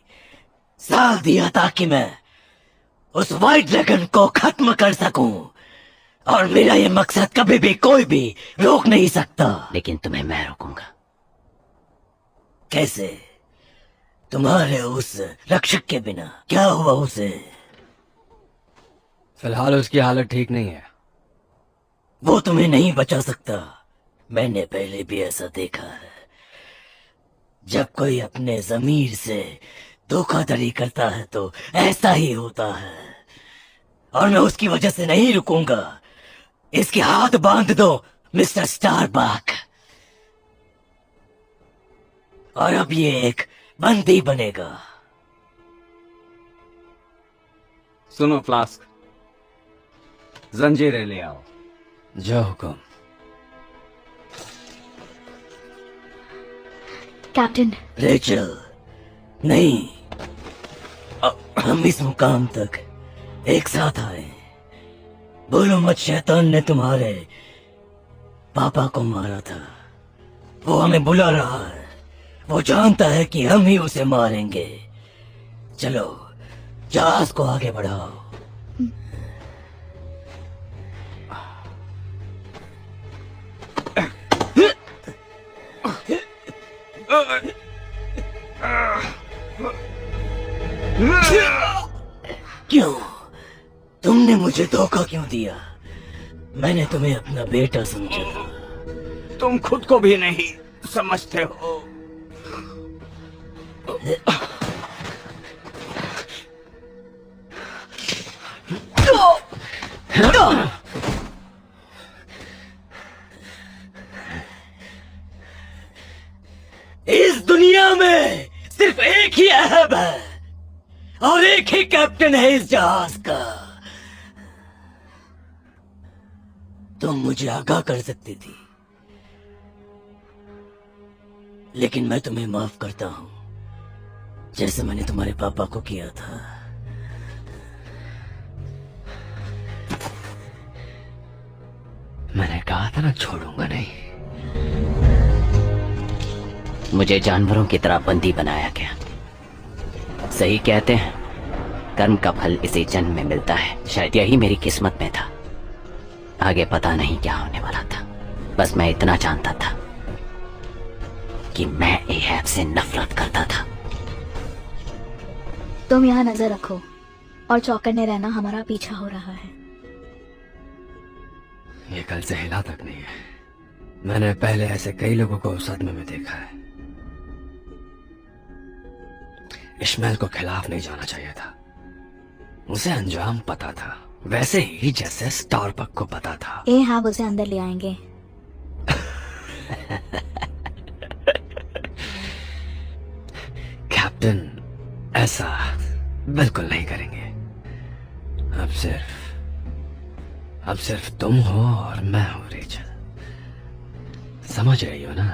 साल दिया ताकि मैं उस वाइट ड्रैगन को खत्म कर सकूं, और मेरा ये मकसद कभी भी कोई भी रोक नहीं सकता। लेकिन तुम्हें मैं रोकूंगा। कैसे? तुम्हारे उस रक्षक के बिना क्या हुआ उसे? फिलहाल उसकी हालत ठीक नहीं है। वो तुम्हें नहीं बचा सकता। मैंने पहले भी ऐसा देखा है। जब कोई अपने जमीर से धोखाधड़ी करता है तो ऐसा ही होता है, और मैं उसकी वजह से नहीं रुकूंगा। इसके हाथ बांध दो मिस्टर स्टारबक, और अब ये एक बंदी बनेगा। सुनो फ्लास्क, जंजीरें ले आओ। जो हुक्म। कैप्टन, रेचल, नहीं, हम इस मुकाम तक एक साथ आए। बोलो मत, शैतान ने तुम्हारे पापा को मारा था। वो हमें बुला रहा है। वो जानता है कि हम ही उसे मारेंगे। चलो, जहाज को आगे बढ़ाओ। क्यों? तुमने मुझे धोखा क्यों दिया? मैंने तुम्हें अपना बेटा समझा था। तुम खुद को भी नहीं समझते हो। इस दुनिया में सिर्फ एक ही अहब है, और एक ही कैप्टन है इस जहाज का। तुम मुझे आगाह कर सकती थी, लेकिन मैं तुम्हें माफ करता हूं, जैसे मैंने तुम्हारे पापा को किया था। मैंने कहा था ना, छोड़ूंगा नहीं। मुझे जानवरों की तरह बंदी बनाया गया। सही कहते हैं, कर्म का फल इसी जन्म में मिलता है। शायद यही मेरी किस्मत में था। आगे पता नहीं क्या होने वाला था। बस मैं इतना जानता था कि मैं एहब से नफरत करता था। तुम यहाँ नजर रखो और चौकन्ने रहना। हमारा पीछा हो रहा है। ये कल से हिला तक नहीं है। मैंने पहले ऐसे कई लोगों को सदमे में देखा है। इश्माइल को खिलाफ नहीं जाना चाहिए था। उसे अंजाम पता था, वैसे ही जैसे स्टारबक को पता था। एहब उसे अंदर ले आएंगे। कैप्टन, ऐसा बिल्कुल नहीं करेंगे। अब सिर्फ तुम हो और मैं हूं रेचल। समझ रही हो ना?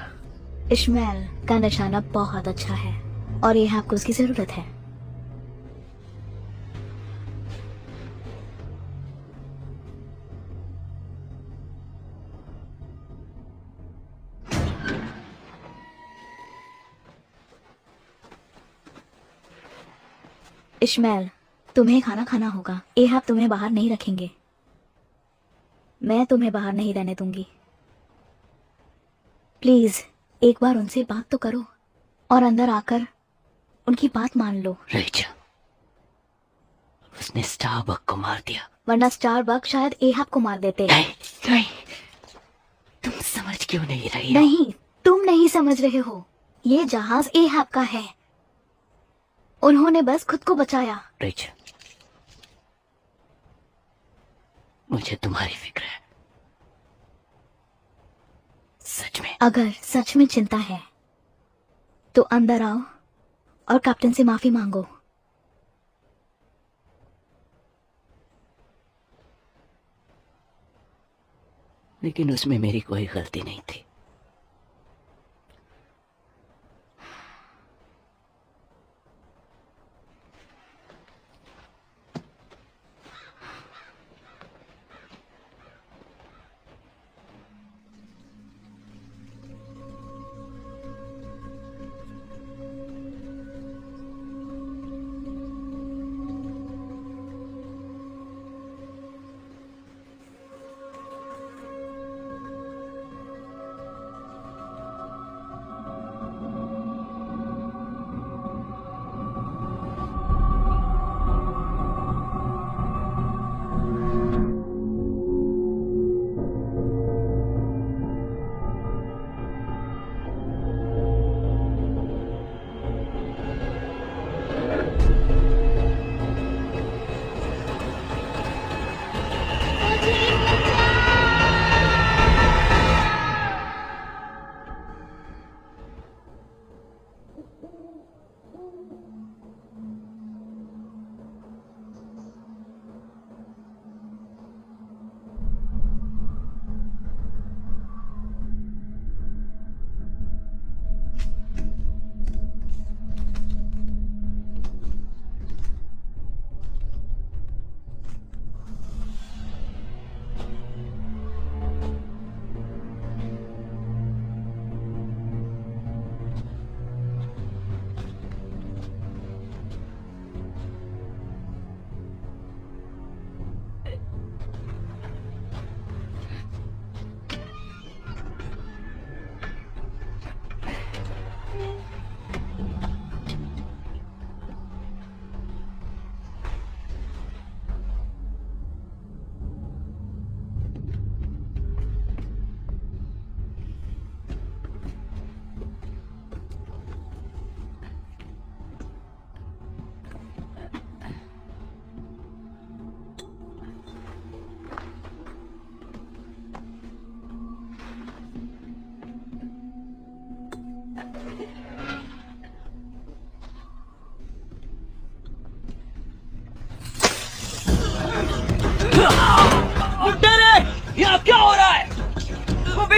इश्माइल का निशाना बहुत अच्छा है और एहब को उसकी जरूरत है। इश्माइल, तुम्हें खाना खाना होगा। एहब तुम्हें बाहर नहीं रखेंगे। मैं तुम्हें बाहर नहीं रहने दूंगी। प्लीज एक बार उनसे बात तो करो और अंदर आकर उनकी बात मान लो। रेचल, उसने स्टारबक को मार दिया। वरना स्टारबक शायद एहब को मार देते। नहीं, तुम समझ क्यों नहीं रही हो? नहीं, तुम नहीं समझ रहे हो। ये जहाज एहब का है। उन्होंने बस खुद को बचाया। रेचल, मुझे तुम्हारी फिक्र है। सच में। अगर सच में चिंता है तो अंदर आओ और कैप्टन से माफी मांगो। लेकिन उसमें मेरी कोई गलती नहीं थी।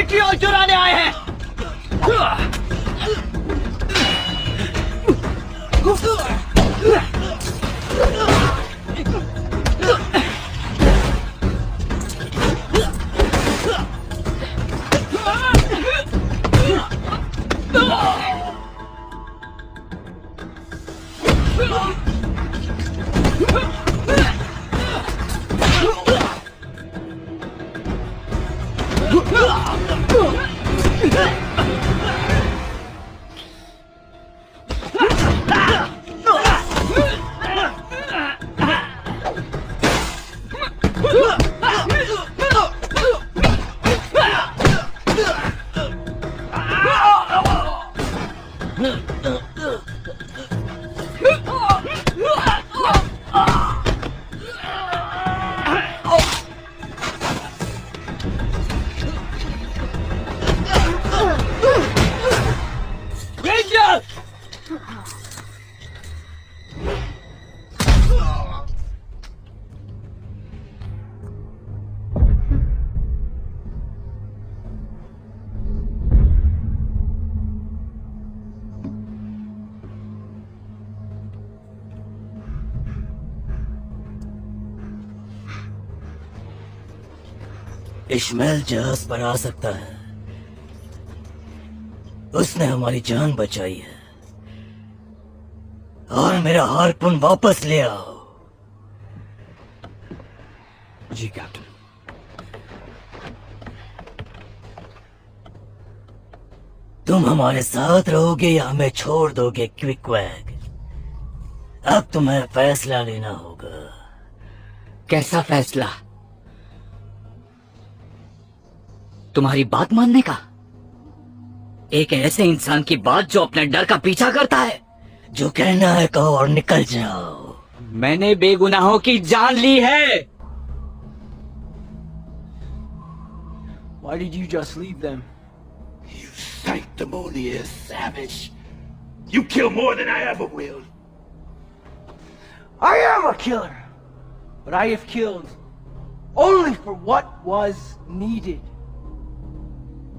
विट्रियोल चुराने आए हैं। इश्माइल जहाज पर आ सकता है। उसने हमारी जान बचाई है। और मेरा हार्पून वापस ले आओ। जी कैप्टन। तुम हमारे साथ रहोगे या हमें छोड़ दोगे क्विकवैग? अब तुम्हें फैसला लेना होगा। कैसा फैसला? तुम्हारी बात मानने का? एक ऐसे इंसान की बात जो अपने डर का पीछा करता है। जो कहना है कहो और निकल जाओ। मैंने बेगुनाहों की जान ली है। Why did you just leave them? You sanctimonious savage. You kill more than I ever will. I am a killer, but I have killed only for what was needed.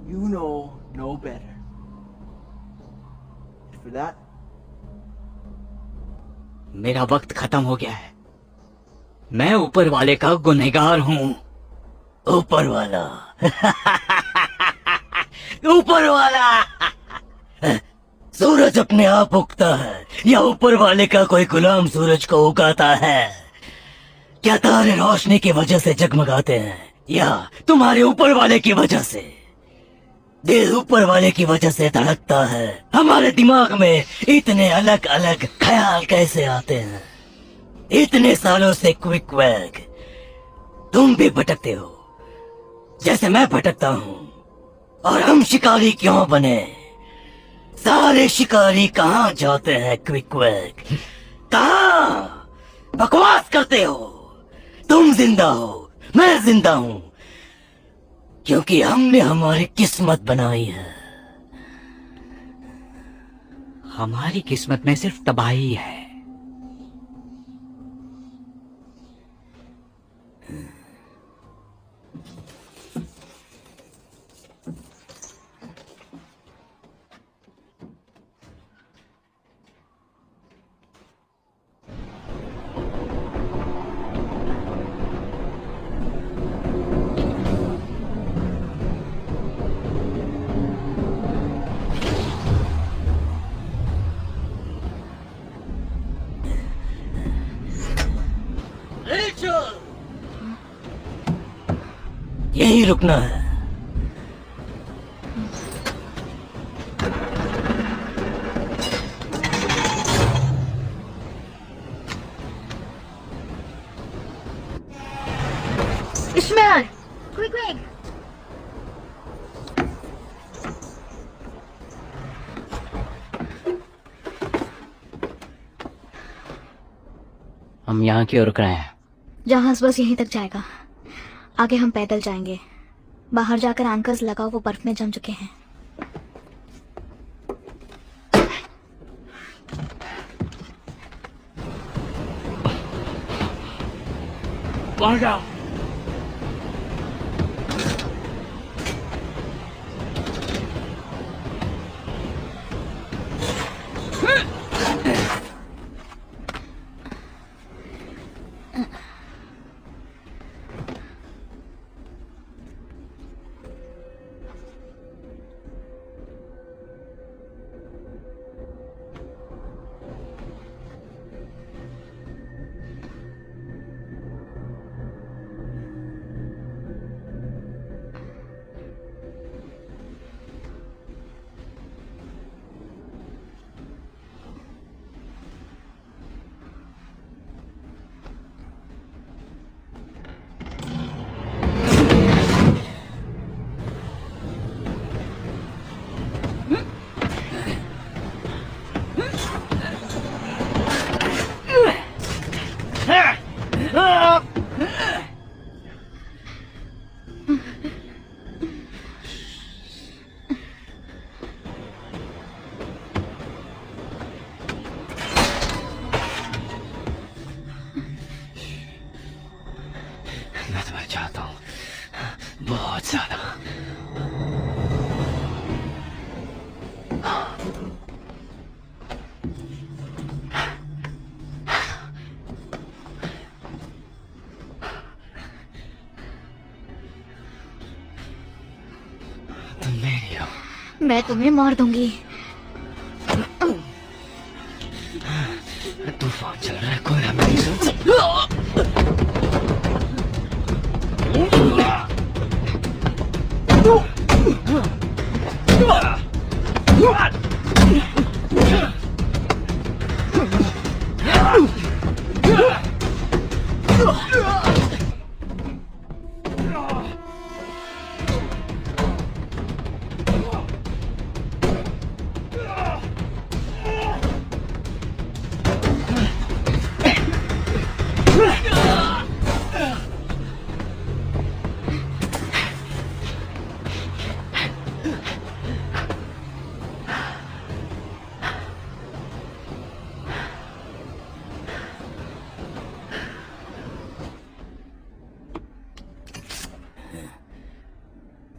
You know no better. And for that, मेरा वक्त खत्म हो गया है। मैं ऊपर वाले का गुनहगार हूँ। ऊपर वाला ऊपर वाला सूरज अपने आप उगता है या ऊपर वाले का कोई गुलाम सूरज को उगाता है? क्या तारे रोशनी की वजह से जगमगाते हैं या तुम्हारे ऊपर वाले की वजह से? दिल ऊपर वाले की वजह से धड़कता है। हमारे दिमाग में इतने अलग अलग ख्याल कैसे आते हैं? इतने सालों से क्विकवैग तुम भी भटकते हो जैसे मैं भटकता हूँ। और हम शिकारी क्यों बने? सारे शिकारी कहाँ जाते हैं क्विकवैग? कहाँ? बकवास करते हो। तुम जिंदा हो, मैं जिंदा हूँ, क्योंकि हमने हमारी किस्मत बनाई है। हमारी किस्मत में सिर्फ तबाही है। यही रुकना है। Ishmael, quick. हम यहाँ क्यों रुक रहे हैं? जहाज बस यहीं तक जाएगा, आगे हम पैदल जाएंगे। बाहर जाकर एंकर्स लगाओ, वो बर्फ में जम चुके हैं। बहुत ज्यादा। तुम मेरी हो। मैं तुम्हें मार दूंगी। तूफान चल रहा है, कोई हमें नहीं सुन सकता।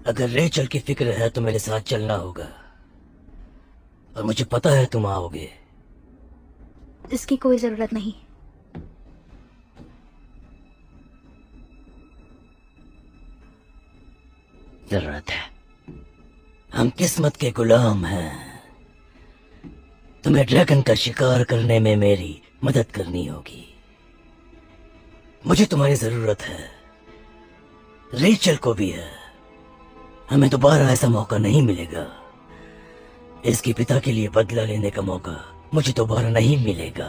अगर रेचल की फिक्र है तो मेरे साथ चलना होगा, और मुझे पता है तुम आओगे। इसकी कोई जरूरत नहीं। जरूरत है। हम किस्मत के गुलाम हैं। तुम्हें ड्रैगन का शिकार करने में मेरी मदद करनी होगी। मुझे तुम्हारी जरूरत है, रेचल को भी है। हमें दोबारा ऐसा मौका नहीं मिलेगा। इसके पिता के लिए बदला लेने का मौका मुझे दोबारा नहीं मिलेगा।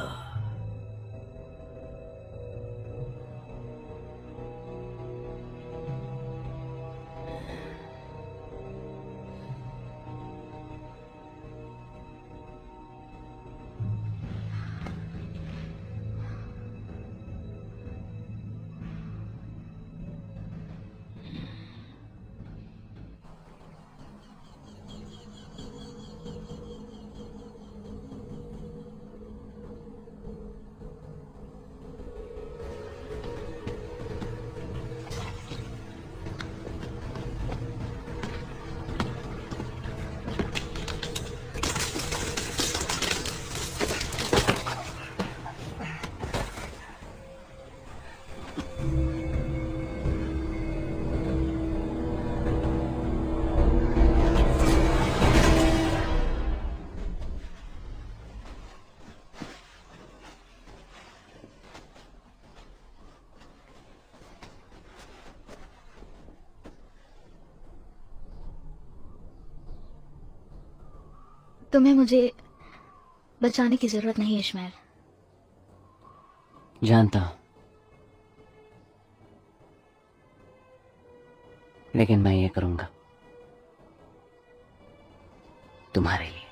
तुम्हें मुझे बचाने की जरूरत नहीं इश्माइल। जानता हूं, लेकिन मैं ये करूंगा तुम्हारे लिए।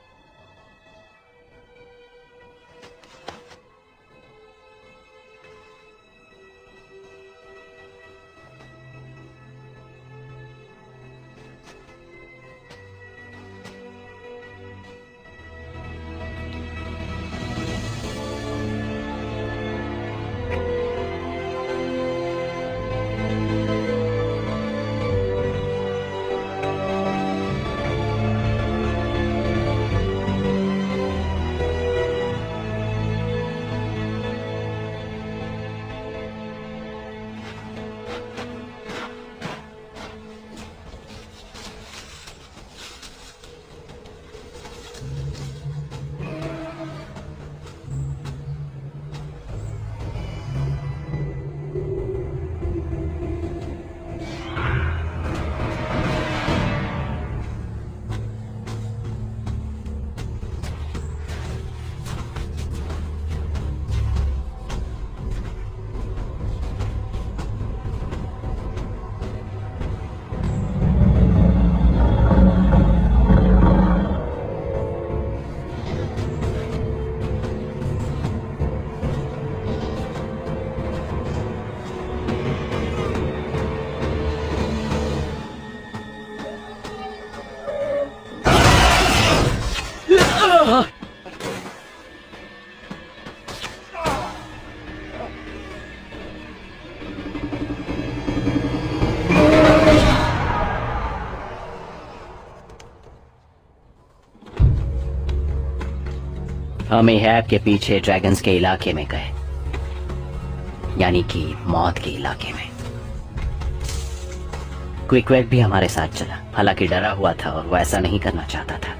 हम एहैब के पीछे ड्रैगन्स के इलाके में गए, यानी कि मौत के इलाके में। क्विकवेक भी हमारे साथ चला, हालांकि डरा हुआ था और वो ऐसा नहीं करना चाहता था।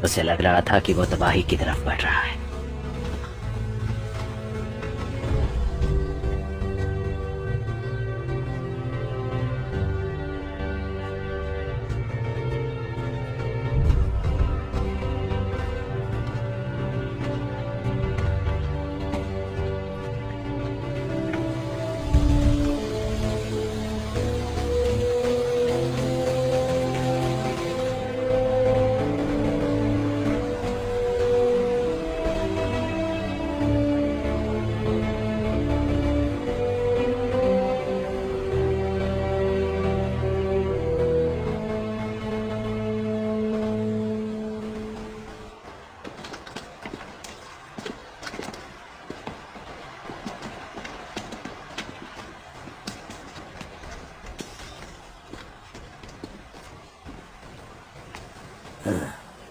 उसे लग रहा था कि वो तबाही की तरफ बढ़ रहा है।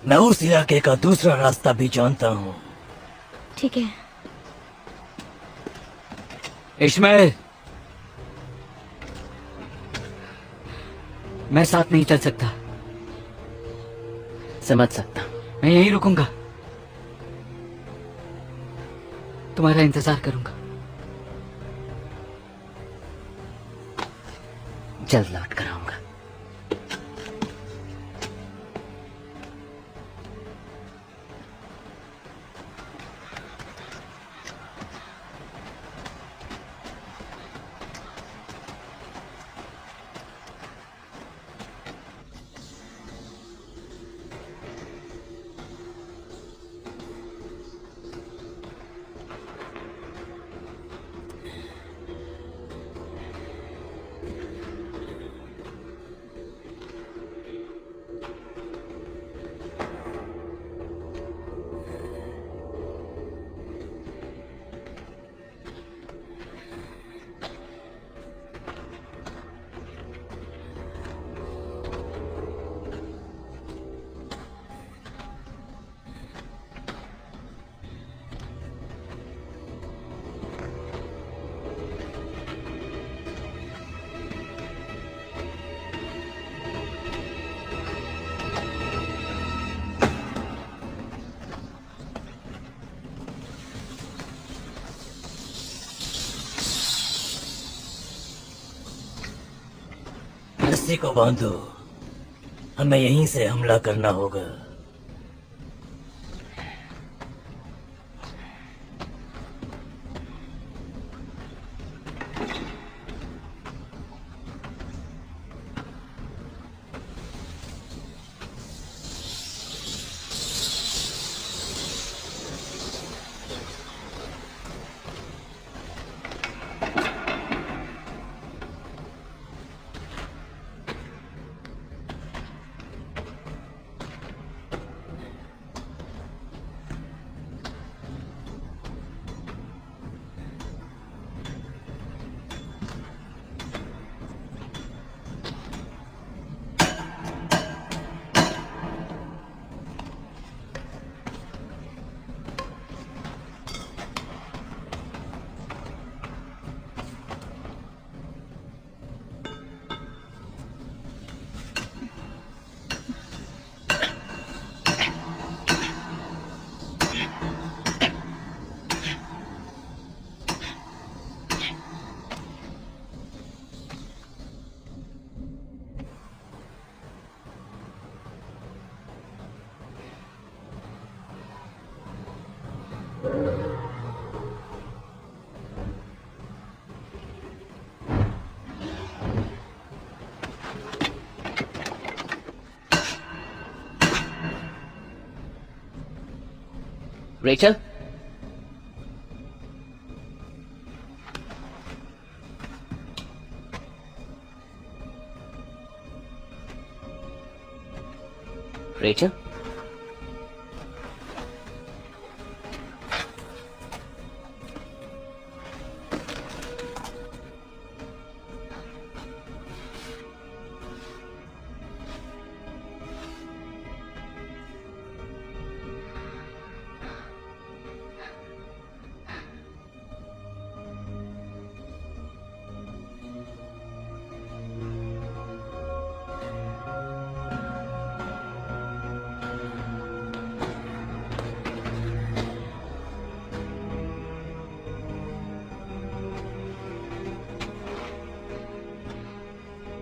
मैं उस इलाके का दूसरा रास्ता भी जानता हूँ। ठीक है। इश्माइल, मैं साथ नहीं चल सकता। समझ सकता। मैं यहीं रुकूंगा, तुम्हारा इंतजार करूंगा। जल्द लौट कर आऊंगा। रस्सी को बांधो, हमें यहीं से हमला करना होगा। रेचल, रेचल,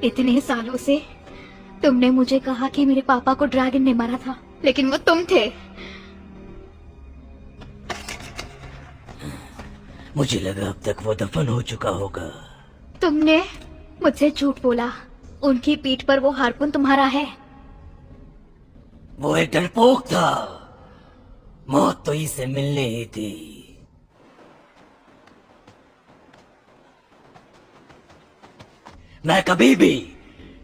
इतने सालों से तुमने मुझे कहा कि मेरे पापा को ड्रैगन ने मारा था, लेकिन वो तुम थे। मुझे लगा अब तक वो दफन हो चुका होगा। तुमने मुझसे झूठ बोला। उनकी पीठ पर वो हार्पून तुम्हारा है। वो एक डरपोक था। मौत तो इसे मिलनी ही थी। मैं कभी भी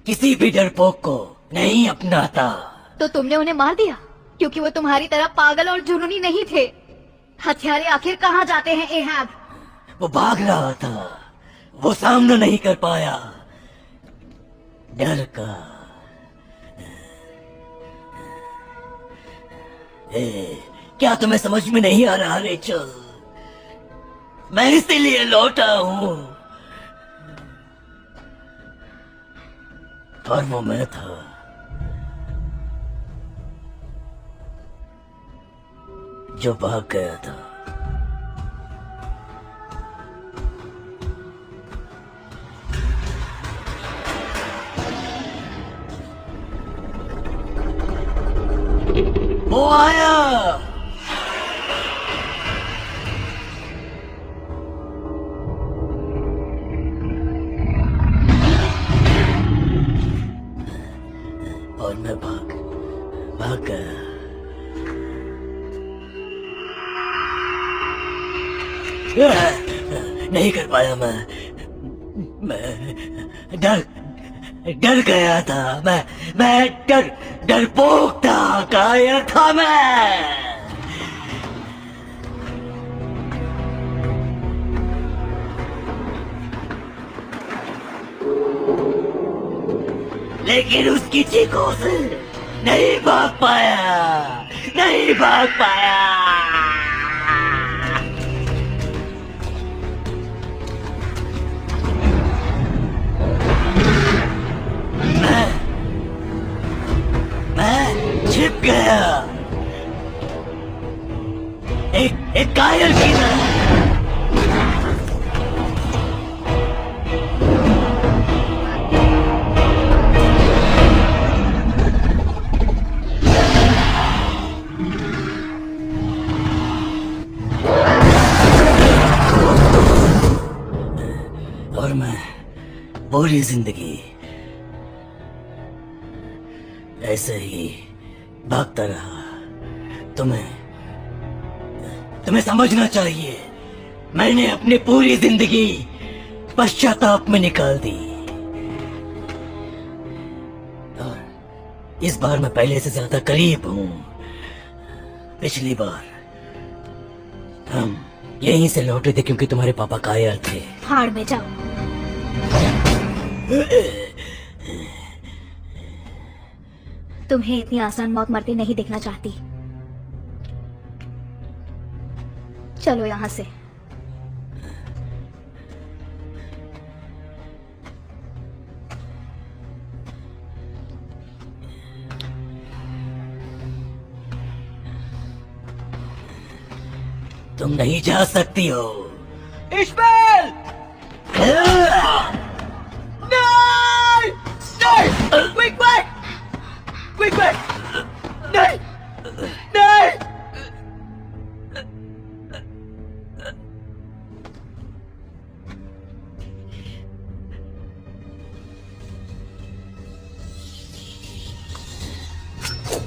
किसी भी डरपोक को नहीं अपनाता। तो तुमने उन्हें मार दिया क्योंकि वो तुम्हारी तरह पागल और जुनूनी नहीं थे। हथियारे आखिर कहाँ जाते हैं एहाब? वो भाग रहा था, वो सामना नहीं कर पाया। डर का। क्या तुम्हें समझ में नहीं आ रहा रेचल? मैं इसीलिए लौटा हूं। और वो मैं था। जो भाग गया था। वो आया। और मैं भाग गया। नहीं कर पाया मैं डर गया था। मैं डरपोक था। कायर था मैं। लेकिन उसकी चीखों से नहीं भाग पाया। मैं छिप गया एक कायर की तरह। और मैं पूरी जिंदगी ऐसे ही भागता रहा। तुम्हें समझना चाहिए, मैंने अपनी पूरी जिंदगी पश्चाताप में निकाल दी। और इस बार मैं पहले से ज्यादा करीब हूं। पिछली बार हम यहीं से लौटे थे क्योंकि तुम्हारे पापा कायर थे। हाड़ में जाओ। तुम्हें इतनी आसान मौत मरते नहीं देखना चाहती। चलो यहाँ से। तुम नहीं जा सकती हो। Ishmael! No! Quick back! Quick back! No!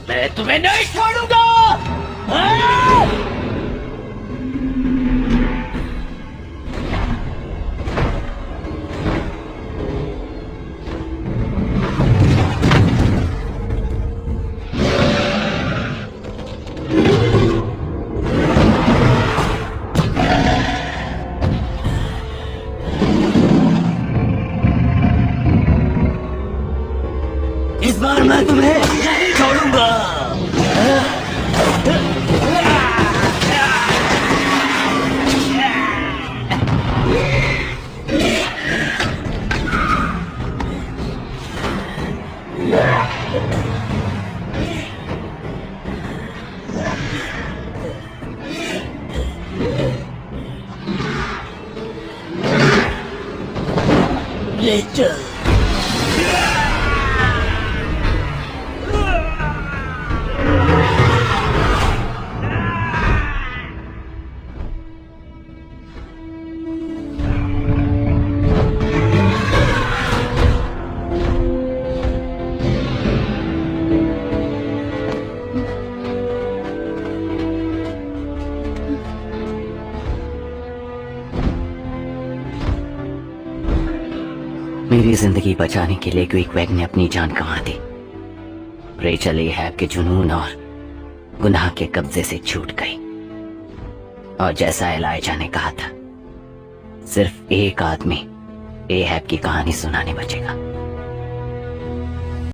मैं तुम्हें नहीं छोड़ूंगा। इस बार मैं तुम्हें नहीं छोड़ूंगा। ले चल। मेरी जिंदगी बचाने के लिए क्विक वैग ने अपनी जान गंवा दी। रेचल एहब के जुनून और गुनाह के कब्जे से छूट गई। और जैसा एलाइजा ने कहा था, सिर्फ एक आदमी एहब की कहानी सुनाने बचेगा।